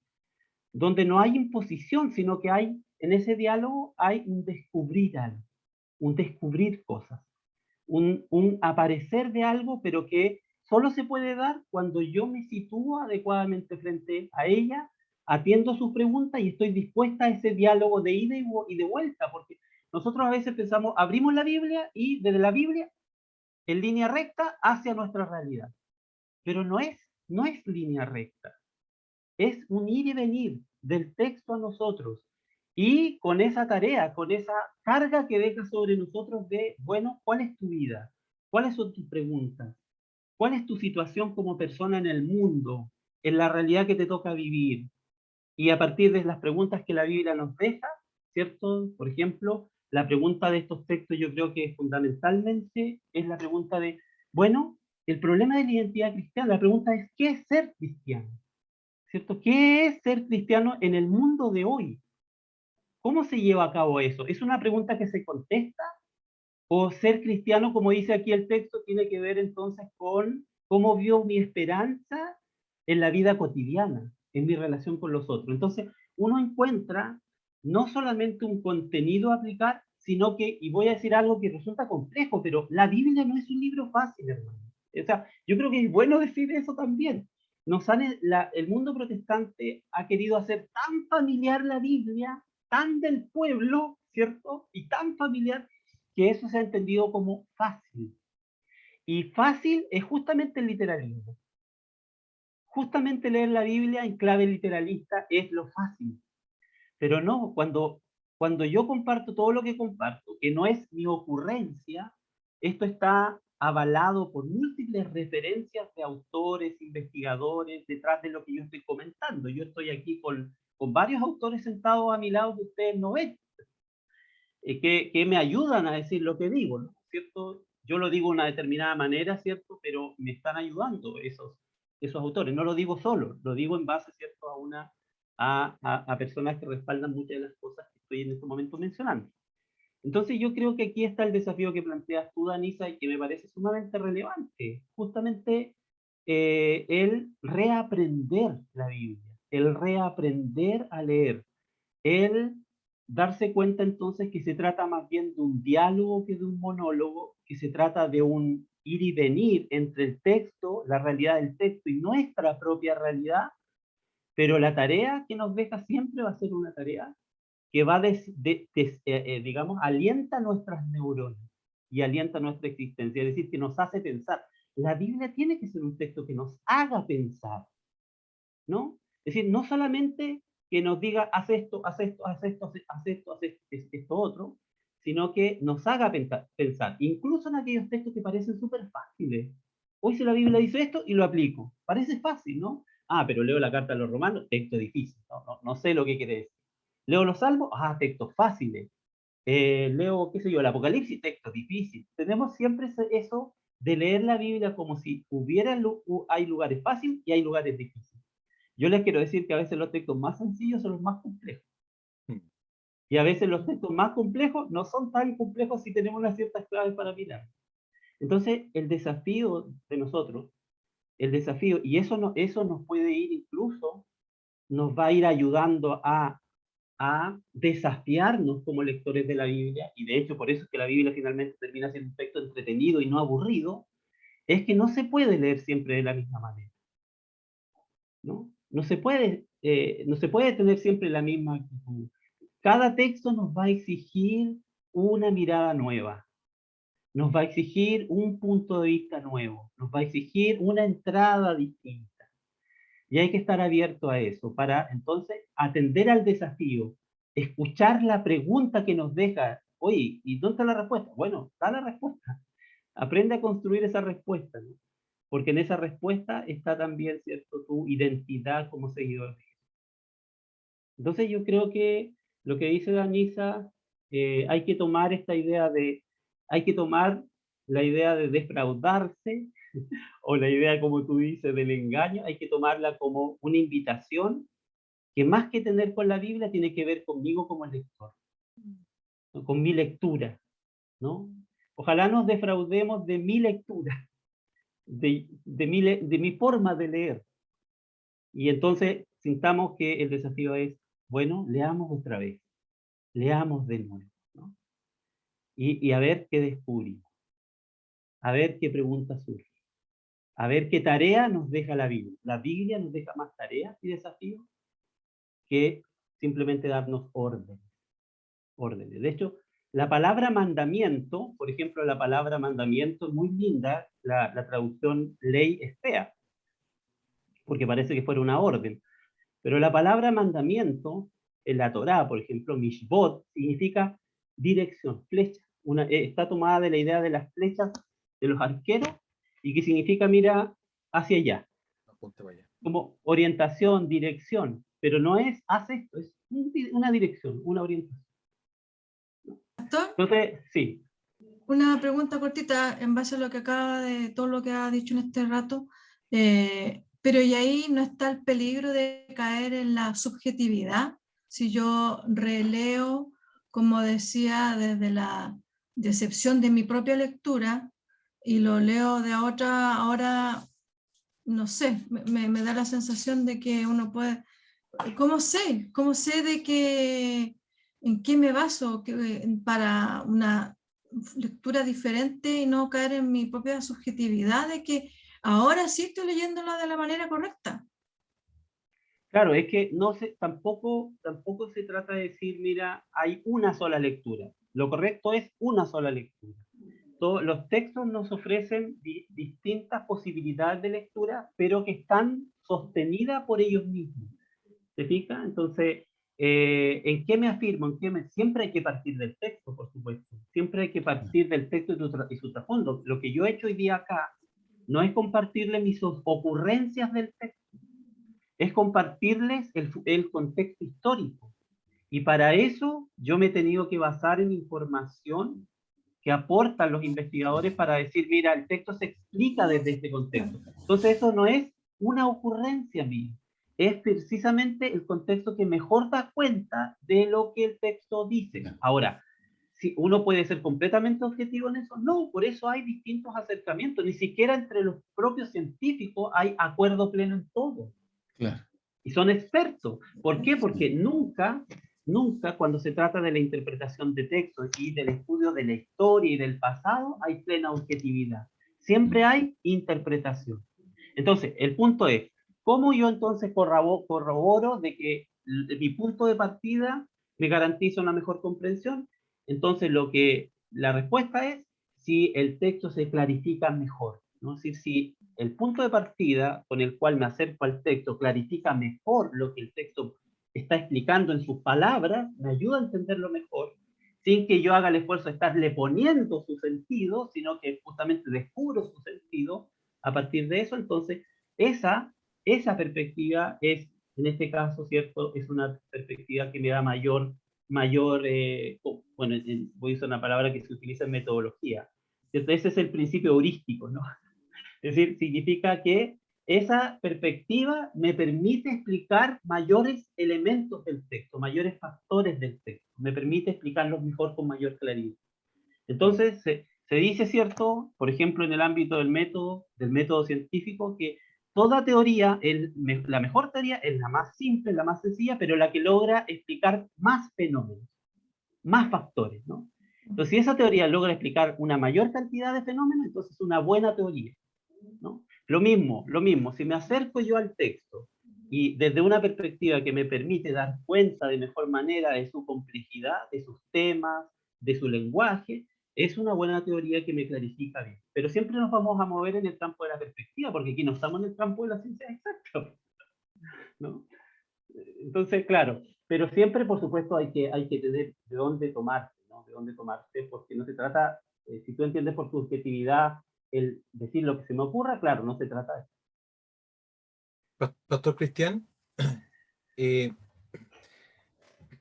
Speaker 1: donde no hay imposición, sino que en ese diálogo hay un descubrir algo, un descubrir cosas, un aparecer de algo, pero que solo se puede dar cuando yo me sitúo adecuadamente frente a ella, atiendo sus preguntas y estoy dispuesta a ese diálogo de ida y de vuelta, porque nosotros a veces pensamos, abrimos la Biblia y desde la Biblia en línea recta hacia nuestra realidad. Pero no es línea recta. Es un ir y venir del texto a nosotros. Y con esa tarea, con esa carga que deja sobre nosotros de, bueno, ¿cuál es tu vida? ¿Cuáles son tus preguntas? ¿Cuál es tu situación como persona en el mundo, en la realidad que te toca vivir? Y a partir de las preguntas que la Biblia nos deja, ¿cierto? Por ejemplo, la pregunta de estos textos yo creo que fundamentalmente es la pregunta de, bueno, el problema de la identidad cristiana, la pregunta es, ¿qué es ser cristiano? ¿Cierto? ¿Qué es ser cristiano en el mundo de hoy? ¿Cómo se lleva a cabo eso? ¿Es una pregunta que se contesta? ¿O ser cristiano, como dice aquí el texto, tiene que ver entonces con cómo vio mi esperanza en la vida cotidiana, en mi relación con los otros? Entonces, uno encuentra no solamente un contenido a aplicar, sino que, y voy a decir algo que resulta complejo, pero la Biblia no es un libro fácil, hermano. O sea, yo creo que es bueno decir eso también. El mundo protestante ha querido hacer tan familiar la Biblia, tan del pueblo, ¿cierto? Y tan familiar, que eso se ha entendido como fácil. Y fácil es justamente el literalismo. Justamente leer la Biblia en clave literalista es lo fácil. Pero no, cuando yo comparto todo lo que comparto, que no es mi ocurrencia, esto está avalado por múltiples referencias de autores, investigadores, detrás de lo que yo estoy comentando. Yo estoy aquí con varios autores sentados a mi lado que ustedes no ven, que me ayudan a decir lo que digo, ¿no? ¿Cierto? Yo lo digo de una determinada manera, ¿cierto? Pero me están ayudando esos autores. No lo digo solo, lo digo en base, ¿cierto? A personas que respaldan muchas de las cosas que estoy en este momento mencionando. Entonces yo creo que aquí está el desafío que planteas tú, Danisa, y que me parece sumamente relevante. Justamente el reaprender la Biblia, el reaprender a leer, el darse cuenta entonces que se trata más bien de un diálogo que de un monólogo, que se trata de un ir y venir entre el texto, la realidad del texto y nuestra propia realidad, pero la tarea que nos deja siempre va a ser una tarea que va, digamos, alienta nuestras neuronas. y alienta nuestra existencia, es decir, que nos hace pensar. La Biblia tiene que ser un texto que nos haga pensar, ¿no? Es decir, no solamente que nos diga, haz esto, haz esto, haz esto, haz esto, haz esto otro, sino que nos haga pensar, incluso en aquellos textos que parecen súper fáciles. Hoy si la Biblia dice esto y lo aplico. Parece fácil, ¿no? Ah, pero leo la carta a los romanos, texto difícil, no sé lo que quiere decir. Leo los salmos, textos fáciles. Leo, qué sé yo, el Apocalipsis, texto difícil. Tenemos siempre eso de leer la Biblia como si hay lugares fáciles y hay lugares difíciles. Yo les quiero decir que a veces los textos más sencillos son los más complejos. Y a veces los textos más complejos no son tan complejos si tenemos unas ciertas claves para mirar. Entonces, el desafío de nosotros, y eso nos puede ir incluso, nos va a ir ayudando a desafiarnos como lectores de la Biblia, y de hecho por eso es que la Biblia finalmente termina siendo un texto entretenido y no aburrido, es que no se puede leer siempre de la misma manera. No se puede tener siempre la misma actitud. Cada texto nos va a exigir una mirada nueva, nos va a exigir un punto de vista nuevo, nos va a exigir una entrada distinta. Y hay que estar abierto a eso para entonces atender al desafío, escuchar la pregunta que nos deja. Oye, ¿y dónde está la respuesta? Bueno, está la respuesta. Aprende a construir esa respuesta, ¿no? Porque en esa respuesta está también, ¿cierto?, tu identidad como seguidor de Jesús. Entonces yo creo que lo que dice Danisa, hay que tomar la idea de defraudarse, o la idea, como tú dices, del engaño, hay que tomarla como una invitación que más que tener con la Biblia, tiene que ver conmigo como lector, ¿no? Con mi lectura, ¿no? Ojalá nos defraudemos de mi lectura, de mi forma de leer. Y entonces sintamos que el desafío es, bueno, leamos otra vez, leamos de nuevo, ¿no? Y a ver qué descubrimos, a ver qué preguntas surgen, a ver qué tarea nos deja la Biblia. La Biblia nos deja más tareas y desafíos que simplemente darnos órdenes. De hecho, la palabra mandamiento, por ejemplo, la palabra mandamiento es muy linda, la traducción ley es fea, porque parece que fuera una orden. Pero la palabra mandamiento, en la Torá, por ejemplo, mishbot, significa dirección, flecha. Está tomada de la idea de las flechas de los arqueros, y que significa mira hacia allá. Como orientación, dirección. Pero no es haz esto, es una dirección, una orientación.
Speaker 7: Pastor,
Speaker 1: Entonces, sí.
Speaker 7: una pregunta cortita en base a lo que acaba de todo lo que ha dicho en este rato, pero y ahí no está el peligro de caer en la subjetividad. Si yo releo, como decía, desde la decepción de mi propia lectura y lo leo de otra, ahora no sé, me da la sensación de que uno puede, ¿cómo sé de que en qué me baso para una lectura diferente y no caer en mi propia subjetividad de que ahora sí estoy leyéndola de la manera correcta?
Speaker 1: Claro, es que tampoco se trata de decir, mira, hay una sola lectura. Lo correcto es una sola lectura. Los textos nos ofrecen distintas posibilidades de lectura, pero que están sostenidas por ellos mismos. ¿Te fijas? Entonces, ¿en qué me afirmo? Siempre hay que partir del texto, por supuesto. Siempre hay que partir del texto y su trasfondo. Lo que yo he hecho hoy día acá no es compartirle mis ocurrencias del texto, es compartirles el contexto histórico. Y para eso yo me he tenido que basar en información que aportan los investigadores para decir, mira, el texto se explica desde este contexto. Entonces eso no es una ocurrencia mía, es precisamente el contexto que mejor da cuenta de lo que el texto dice. Ahora, si uno puede ser completamente objetivo en eso, no, por eso hay distintos acercamientos, ni siquiera entre los propios científicos hay acuerdo pleno en todo.
Speaker 6: Claro.
Speaker 1: Y son expertos. ¿Por qué? Porque nunca cuando se trata de la interpretación de textos y del estudio de la historia y del pasado, hay plena objetividad. Siempre hay interpretación. Entonces, el punto es, ¿cómo yo entonces corroboro de que mi punto de partida me garantiza una mejor comprensión? Entonces, la respuesta es si el texto se clarifica mejor, ¿no? Es decir, si el punto de partida con el cual me acerco al texto clarifica mejor lo que el texto está explicando en sus palabras, me ayuda a entenderlo mejor, sin que yo haga el esfuerzo de estarle poniendo su sentido, sino que justamente descubro su sentido a partir de eso. Entonces, esa perspectiva es, en este caso, ¿cierto? Es una perspectiva que me da mayor bueno, voy a usar una palabra que se utiliza en metodología, ¿cierto? Ese es el principio heurístico, ¿no? Es decir, significa que esa perspectiva me permite explicar mayores elementos del texto, mayores factores del texto, me permite explicarlos mejor con mayor claridad. Entonces, se dice, ¿cierto? Por ejemplo, en el ámbito del método científico, que toda teoría, la mejor teoría es la más simple, la más sencilla, pero la que logra explicar más fenómenos, más factores, ¿no? Entonces, si esa teoría logra explicar una mayor cantidad de fenómenos, entonces es una buena teoría, ¿no? Lo mismo, si me acerco yo al texto y desde una perspectiva que me permite dar cuenta de mejor manera de su complejidad, de sus temas, de su lenguaje, es una buena teoría que me clarifica bien. Pero siempre nos vamos a mover en el campo de la perspectiva, porque aquí no estamos en el campo de la ciencia exacta, ¿no? Entonces, claro, pero siempre, por supuesto, hay que tener de dónde tomarse, ¿no? De dónde tomarse, porque no se trata, si tú entiendes por subjetividad el decir lo que se me ocurra, claro, no se trata de eso.
Speaker 5: Pastor Cristian,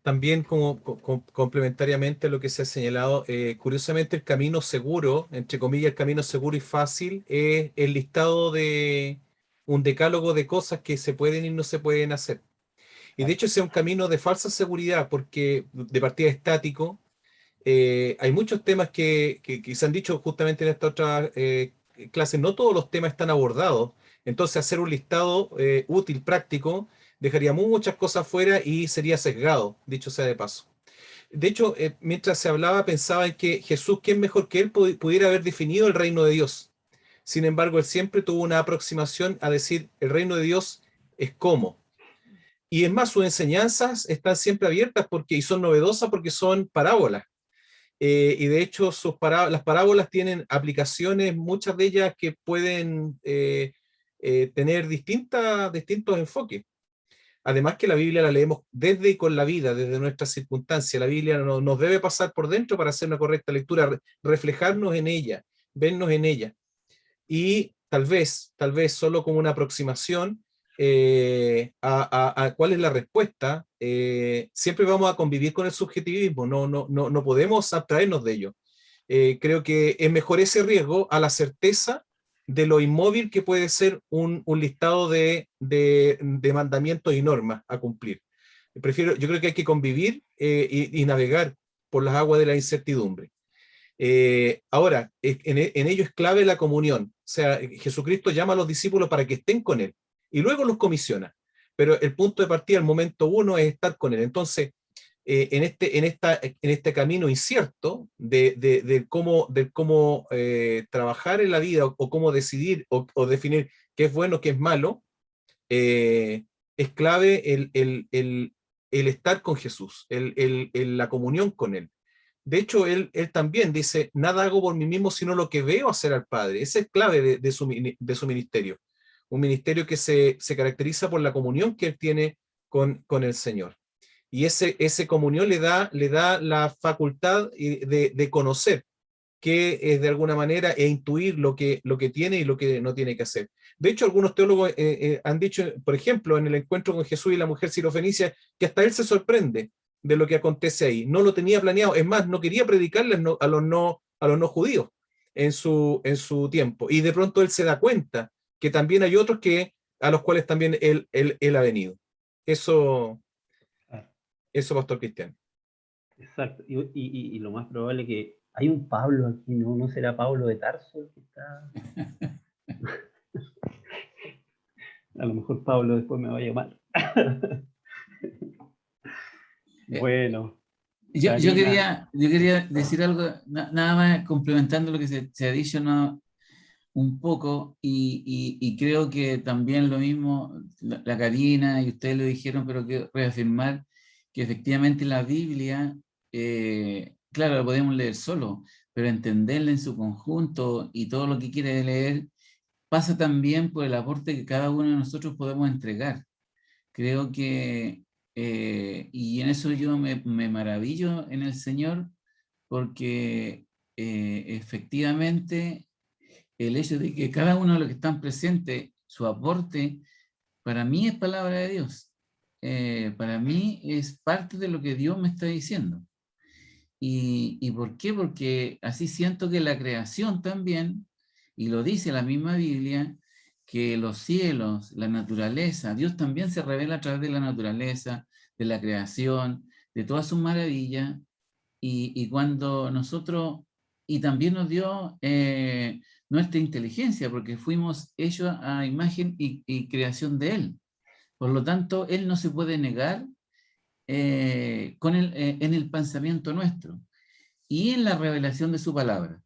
Speaker 5: también como complementariamente a lo que se ha señalado, curiosamente el camino seguro, entre comillas, el camino seguro y fácil, es el listado de un decálogo de cosas que se pueden y no se pueden hacer. Y de hecho ese es un camino de falsa seguridad, porque de partida estático, hay muchos temas que se han dicho justamente en esta otra clase, no todos los temas están abordados, entonces hacer un listado útil, práctico, dejaría muchas cosas fuera y sería sesgado, dicho sea de paso. De hecho, mientras se hablaba, pensaba en que Jesús, ¿quién mejor que él pudiera haber definido el reino de Dios? Sin embargo, él siempre tuvo una aproximación a decir, el reino de Dios es cómo. Y es más, sus enseñanzas están siempre abiertas y son novedosas porque son parábolas. Y de hecho, las parábolas tienen aplicaciones, muchas de ellas que pueden tener distintos enfoques. Además que la Biblia la leemos desde y con la vida, desde nuestras circunstancias. La Biblia nos debe pasar por dentro para hacer una correcta lectura, reflejarnos en ella, vernos en ella. Y tal vez solo como una aproximación a cuál es la respuesta, siempre vamos a convivir con el subjetivismo, no podemos abstraernos de ello. Creo que es mejor ese riesgo a la certeza de lo inmóvil que puede ser un listado de mandamientos y normas a cumplir. Yo creo que hay que convivir y navegar por las aguas de la incertidumbre. Ahora, en ello es clave la comunión. O sea, Jesucristo llama a los discípulos para que estén con él y luego los comisiona. Pero el punto de partida, el momento uno, es estar con él. Entonces, en este camino incierto de cómo trabajar en la vida o cómo decidir o definir qué es bueno, qué es malo, es clave el estar con Jesús, la comunión con él. De hecho, él también dice, nada hago por mí mismo sino lo que veo hacer al Padre. Esa es clave de su ministerio. Un ministerio que se caracteriza por la comunión que él tiene con el Señor. Y ese comunión le da la facultad de conocer que es de alguna manera e intuir lo que tiene y lo que no tiene que hacer. De hecho, algunos teólogos han dicho, por ejemplo, en el encuentro con Jesús y la mujer sirofenicia, que hasta él se sorprende de lo que acontece ahí. No lo tenía planeado. Es más, no quería predicarle a los no judíos en su tiempo. Y de pronto él se da cuenta que también hay otros a los cuales también él ha venido. Eso, Pastor Cristian.
Speaker 1: Exacto. Y lo más probable que hay un Pablo aquí, ¿no será Pablo de Tarso el que está? A lo mejor Pablo después me va a llamar. Bueno.
Speaker 6: Yo quería decir algo, nada más complementando lo que se ha dicho un poco, y creo que también lo mismo, la Karina y ustedes lo dijeron, pero quiero reafirmar que efectivamente la Biblia, claro, la podemos leer solo, pero entenderla en su conjunto y todo lo que quiere leer pasa también por el aporte que cada uno de nosotros podemos entregar. Creo que, y en eso yo me maravillo en el Señor, porque efectivamente el hecho de que cada uno de los que están presentes, su aporte, para mí es palabra de Dios. Para mí es parte de lo que Dios me está diciendo. ¿Y por qué? Porque así siento que la creación también, y lo dice la misma Biblia, que los cielos, la naturaleza, Dios también se revela a través de la naturaleza, de la creación, de todas sus maravillas, y cuando nosotros, y también nos dio nuestra inteligencia, porque fuimos hechos a imagen y creación de Él. Por lo tanto, Él no se puede negar en el pensamiento nuestro y en la revelación de su palabra.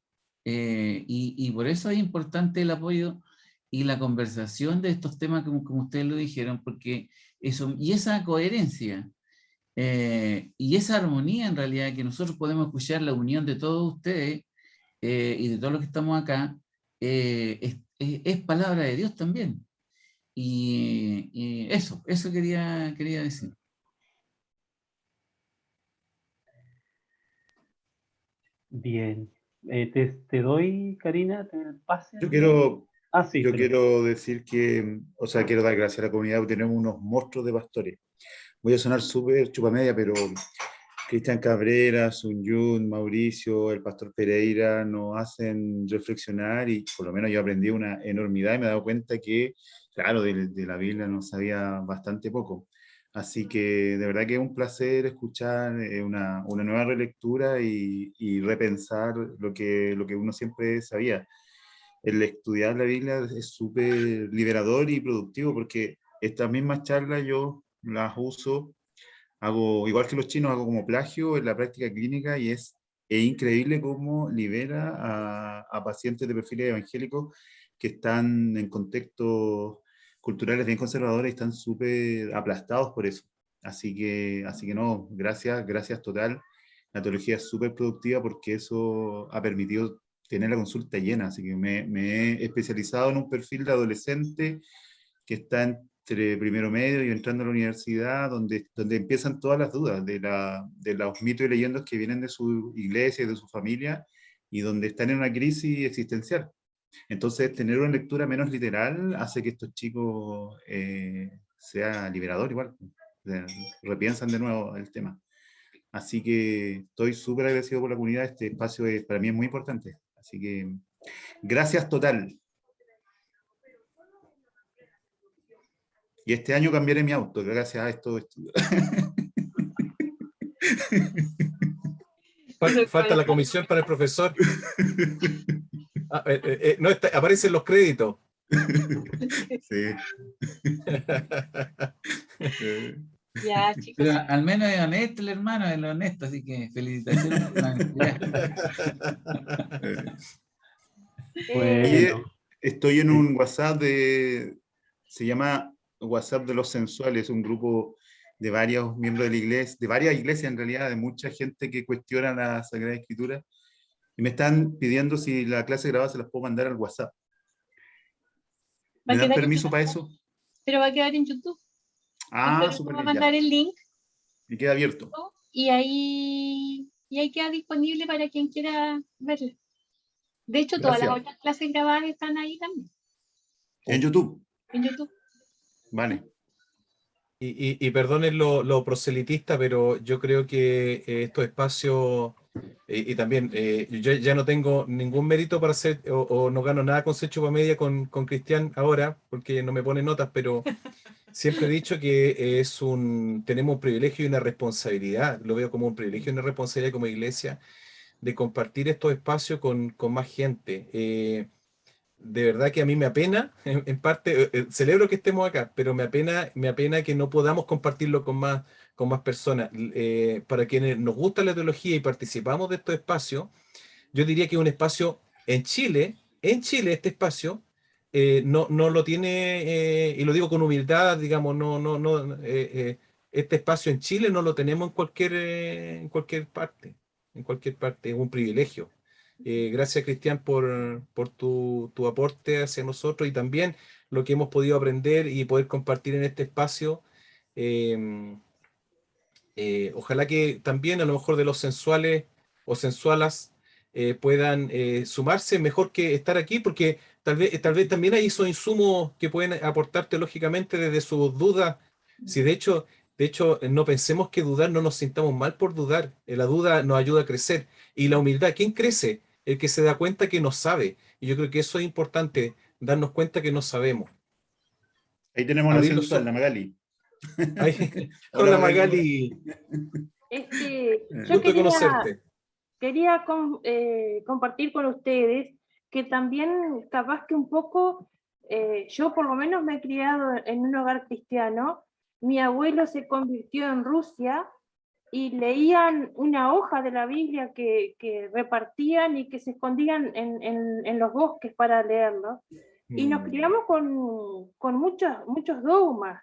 Speaker 6: Y por eso es importante el apoyo y la conversación de estos temas, como ustedes lo dijeron, porque eso, y esa coherencia y esa armonía en realidad, que nosotros podemos escuchar la unión de todos ustedes y de todos los que estamos acá, es palabra de Dios también. Y eso quería decir.
Speaker 1: Bien. Te doy, Karina, el pase.
Speaker 4: Yo quiero,
Speaker 1: Sí,
Speaker 4: yo
Speaker 1: pero
Speaker 4: quiero decir que, o sea, quiero dar gracias a la comunidad porque tenemos unos monstruos de pastores. Voy a sonar súper chupamedia, pero Cristian Cabrera, Sun Yun, Mauricio, el pastor Pereira nos hacen reflexionar y por lo menos yo aprendí una enormidad y me he dado cuenta que, claro, de la Biblia no sabía bastante poco. Así que de verdad que es un placer escuchar una nueva relectura y repensar lo que uno siempre sabía. El estudiar la Biblia es súper liberador y productivo porque estas mismas charlas yo las uso, hago, igual que los chinos, hago como plagio en la práctica clínica y es increíble cómo libera a pacientes de perfiles evangélicos que están en contextos culturales bien conservadores y están súper aplastados por eso. Así que no, gracias total. La teología es súper productiva porque eso ha permitido tener la consulta llena, así que me he especializado en un perfil de adolescente que está entre primero medio y entrando a la universidad, donde empiezan todas las dudas de los mitos y leyendas que vienen de su iglesia y de su familia, y donde están en una crisis existencial. Entonces, tener una lectura menos literal hace que estos chicos sea liberador igual, repiensan de nuevo el tema. Así que estoy súper agradecido por la comunidad, este espacio para mí es muy importante. Así que, gracias total. Y este año cambiaré mi auto, gracias a estos estudios.
Speaker 5: Falta la comisión para el profesor. No está, aparecen los créditos.
Speaker 4: Sí.
Speaker 2: Ya, chicos.
Speaker 6: Pero al menos es honesto el hermano, es lo honesto, así que felicitaciones por la honestidad.
Speaker 1: bueno,
Speaker 4: Estoy en un WhatsApp se llama WhatsApp de los Sensuales, un grupo de varios miembros de la iglesia, de varias iglesias en realidad, de mucha gente que cuestiona la Sagrada Escritura, y me están pidiendo si la clase grabada se las puedo mandar al WhatsApp. ¿Me dan permiso para eso?
Speaker 2: Pero va a quedar en YouTube.
Speaker 4: Súper
Speaker 2: Voy a
Speaker 4: bien,
Speaker 2: mandar
Speaker 4: ya.
Speaker 2: el link.
Speaker 4: Y queda abierto.
Speaker 2: Y ahí queda disponible para quien quiera verlo. De hecho, todas las otras clases grabadas están ahí también.
Speaker 4: En YouTube.
Speaker 2: En YouTube.
Speaker 4: Vale.
Speaker 5: Y perdonen lo proselitista, pero yo creo que estos espacios, y también yo ya no tengo ningún mérito para hacer, o no gano nada con ser chupamedia con Cristian ahora, porque no me pone notas, pero siempre he dicho que tenemos un privilegio y una responsabilidad, lo veo como un privilegio y una responsabilidad como iglesia, de compartir estos espacios con más gente. De verdad que a mí me apena, en parte, celebro que estemos acá, pero me apena que no podamos compartirlo con más personas. Para quienes nos gusta la teología y participamos de estos espacios, yo diría que un espacio en Chile este espacio no lo tiene, y lo digo con humildad, digamos, este espacio en Chile no lo tenemos en cualquier parte, es un privilegio. Gracias, Cristian, por tu aporte hacia nosotros y también lo que hemos podido aprender y poder compartir en este espacio. Ojalá que también a lo mejor de los sensuales o sensualas puedan sumarse mejor que estar aquí, porque tal vez también hay esos insumos que pueden aportarte lógicamente desde sus dudas. Si de hecho, no pensemos que dudar, no nos sintamos mal por dudar. La duda nos ayuda a crecer. Y la humildad, ¿quién crece? El que se da cuenta que no sabe. Y yo creo que eso es importante, darnos cuenta que no sabemos.
Speaker 4: Ahí tenemos a la
Speaker 5: Abrir los
Speaker 4: sensual,
Speaker 5: ojos.
Speaker 4: la Magali.
Speaker 5: Hola
Speaker 4: Hola, Magali.
Speaker 5: Magali,
Speaker 8: Yo
Speaker 5: gusto conocerte.
Speaker 8: quería compartir con ustedes que también capaz que un poco, yo por lo menos me he criado en un hogar cristiano. Mi abuelo se convirtió en Rusia y leían una hoja de la Biblia que repartían y que se escondían en los bosques para leerlo. Y nos criamos con muchos dogmas.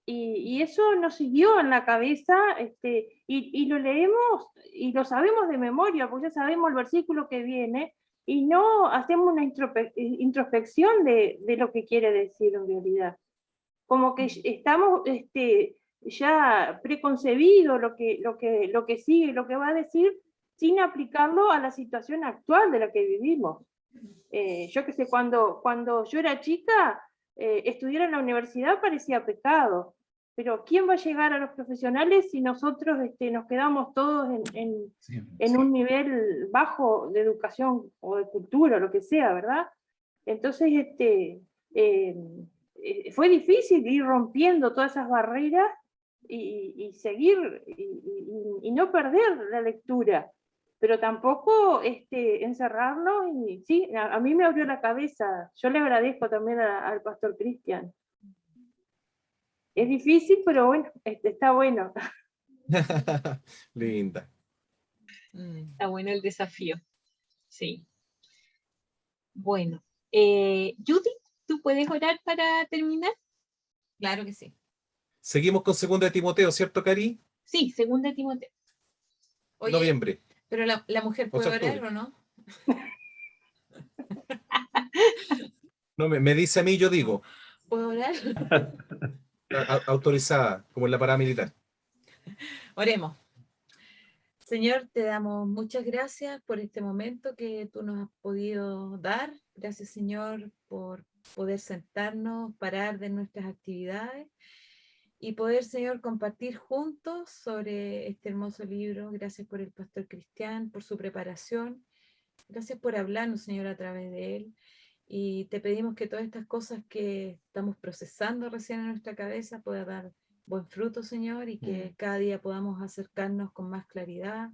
Speaker 8: Y eso nos siguió en la cabeza, y lo leemos y lo sabemos de memoria, porque ya sabemos el versículo que viene, y no hacemos una introspección de lo que quiere decir en realidad. Como que estamos ya preconcebido lo que sigue, lo que va a decir, sin aplicarlo a la situación actual de la que vivimos. Yo que sé, cuando yo era chica, estudiar en la universidad parecía pecado, pero ¿quién va a llegar a los profesionales si nosotros nos quedamos todos en un nivel bajo de educación o de cultura, o lo que sea, ¿verdad? Entonces, fue difícil ir rompiendo todas esas barreras y seguir y no perder la lectura, pero tampoco encerrarlo. Y sí, a mí me abrió la cabeza. Yo le agradezco también al pastor Cristian. Es difícil, pero bueno, está bueno.
Speaker 5: Linda.
Speaker 2: Está bueno el desafío. Sí. Bueno, Judith, ¿tú puedes orar para terminar?
Speaker 3: Claro que sí.
Speaker 5: Seguimos con 2 de Timoteo, ¿cierto, Cari?
Speaker 2: Sí, 2 Timoteo.
Speaker 3: Oye,
Speaker 5: Noviembre.
Speaker 3: pero la mujer
Speaker 5: O
Speaker 3: puede
Speaker 5: sea,
Speaker 3: orar
Speaker 5: octubre.
Speaker 3: o no.
Speaker 5: No, me dice a mí, yo digo.
Speaker 3: ¿Puedo orar?
Speaker 5: Autorizada, como en la paramilitar.
Speaker 3: Oremos. Señor, te damos muchas gracias por este momento que tú nos has podido dar. Gracias, Señor, por poder sentarnos, parar de nuestras actividades y poder, Señor, compartir juntos sobre este hermoso libro. Gracias por el pastor Cristian, por su preparación. Gracias por hablarnos, Señor, a través de él. Y te pedimos que todas estas cosas que estamos procesando recién en nuestra cabeza puedan dar buen fruto, Señor, y que cada día podamos acercarnos con más claridad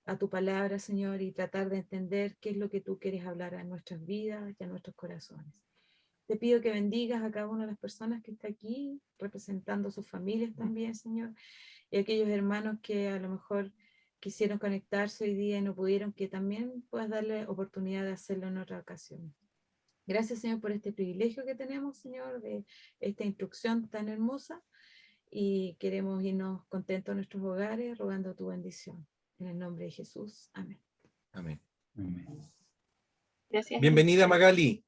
Speaker 3: a tu palabra, Señor, y tratar de entender qué es lo que tú quieres hablar a nuestras vidas y a nuestros corazones. Te pido que bendigas a cada una de las personas que está aquí, representando sus familias también, Señor, y a aquellos hermanos que a lo mejor quisieron conectarse hoy día y no pudieron, que también puedas darle oportunidad de hacerlo en otra ocasión. Gracias, Señor, por este privilegio que tenemos, Señor, de esta instrucción tan hermosa, y queremos irnos contentos a nuestros hogares rogando tu bendición. En el nombre de Jesús. Amén.
Speaker 5: Amén.
Speaker 2: Gracias.
Speaker 5: Bienvenida, Magali.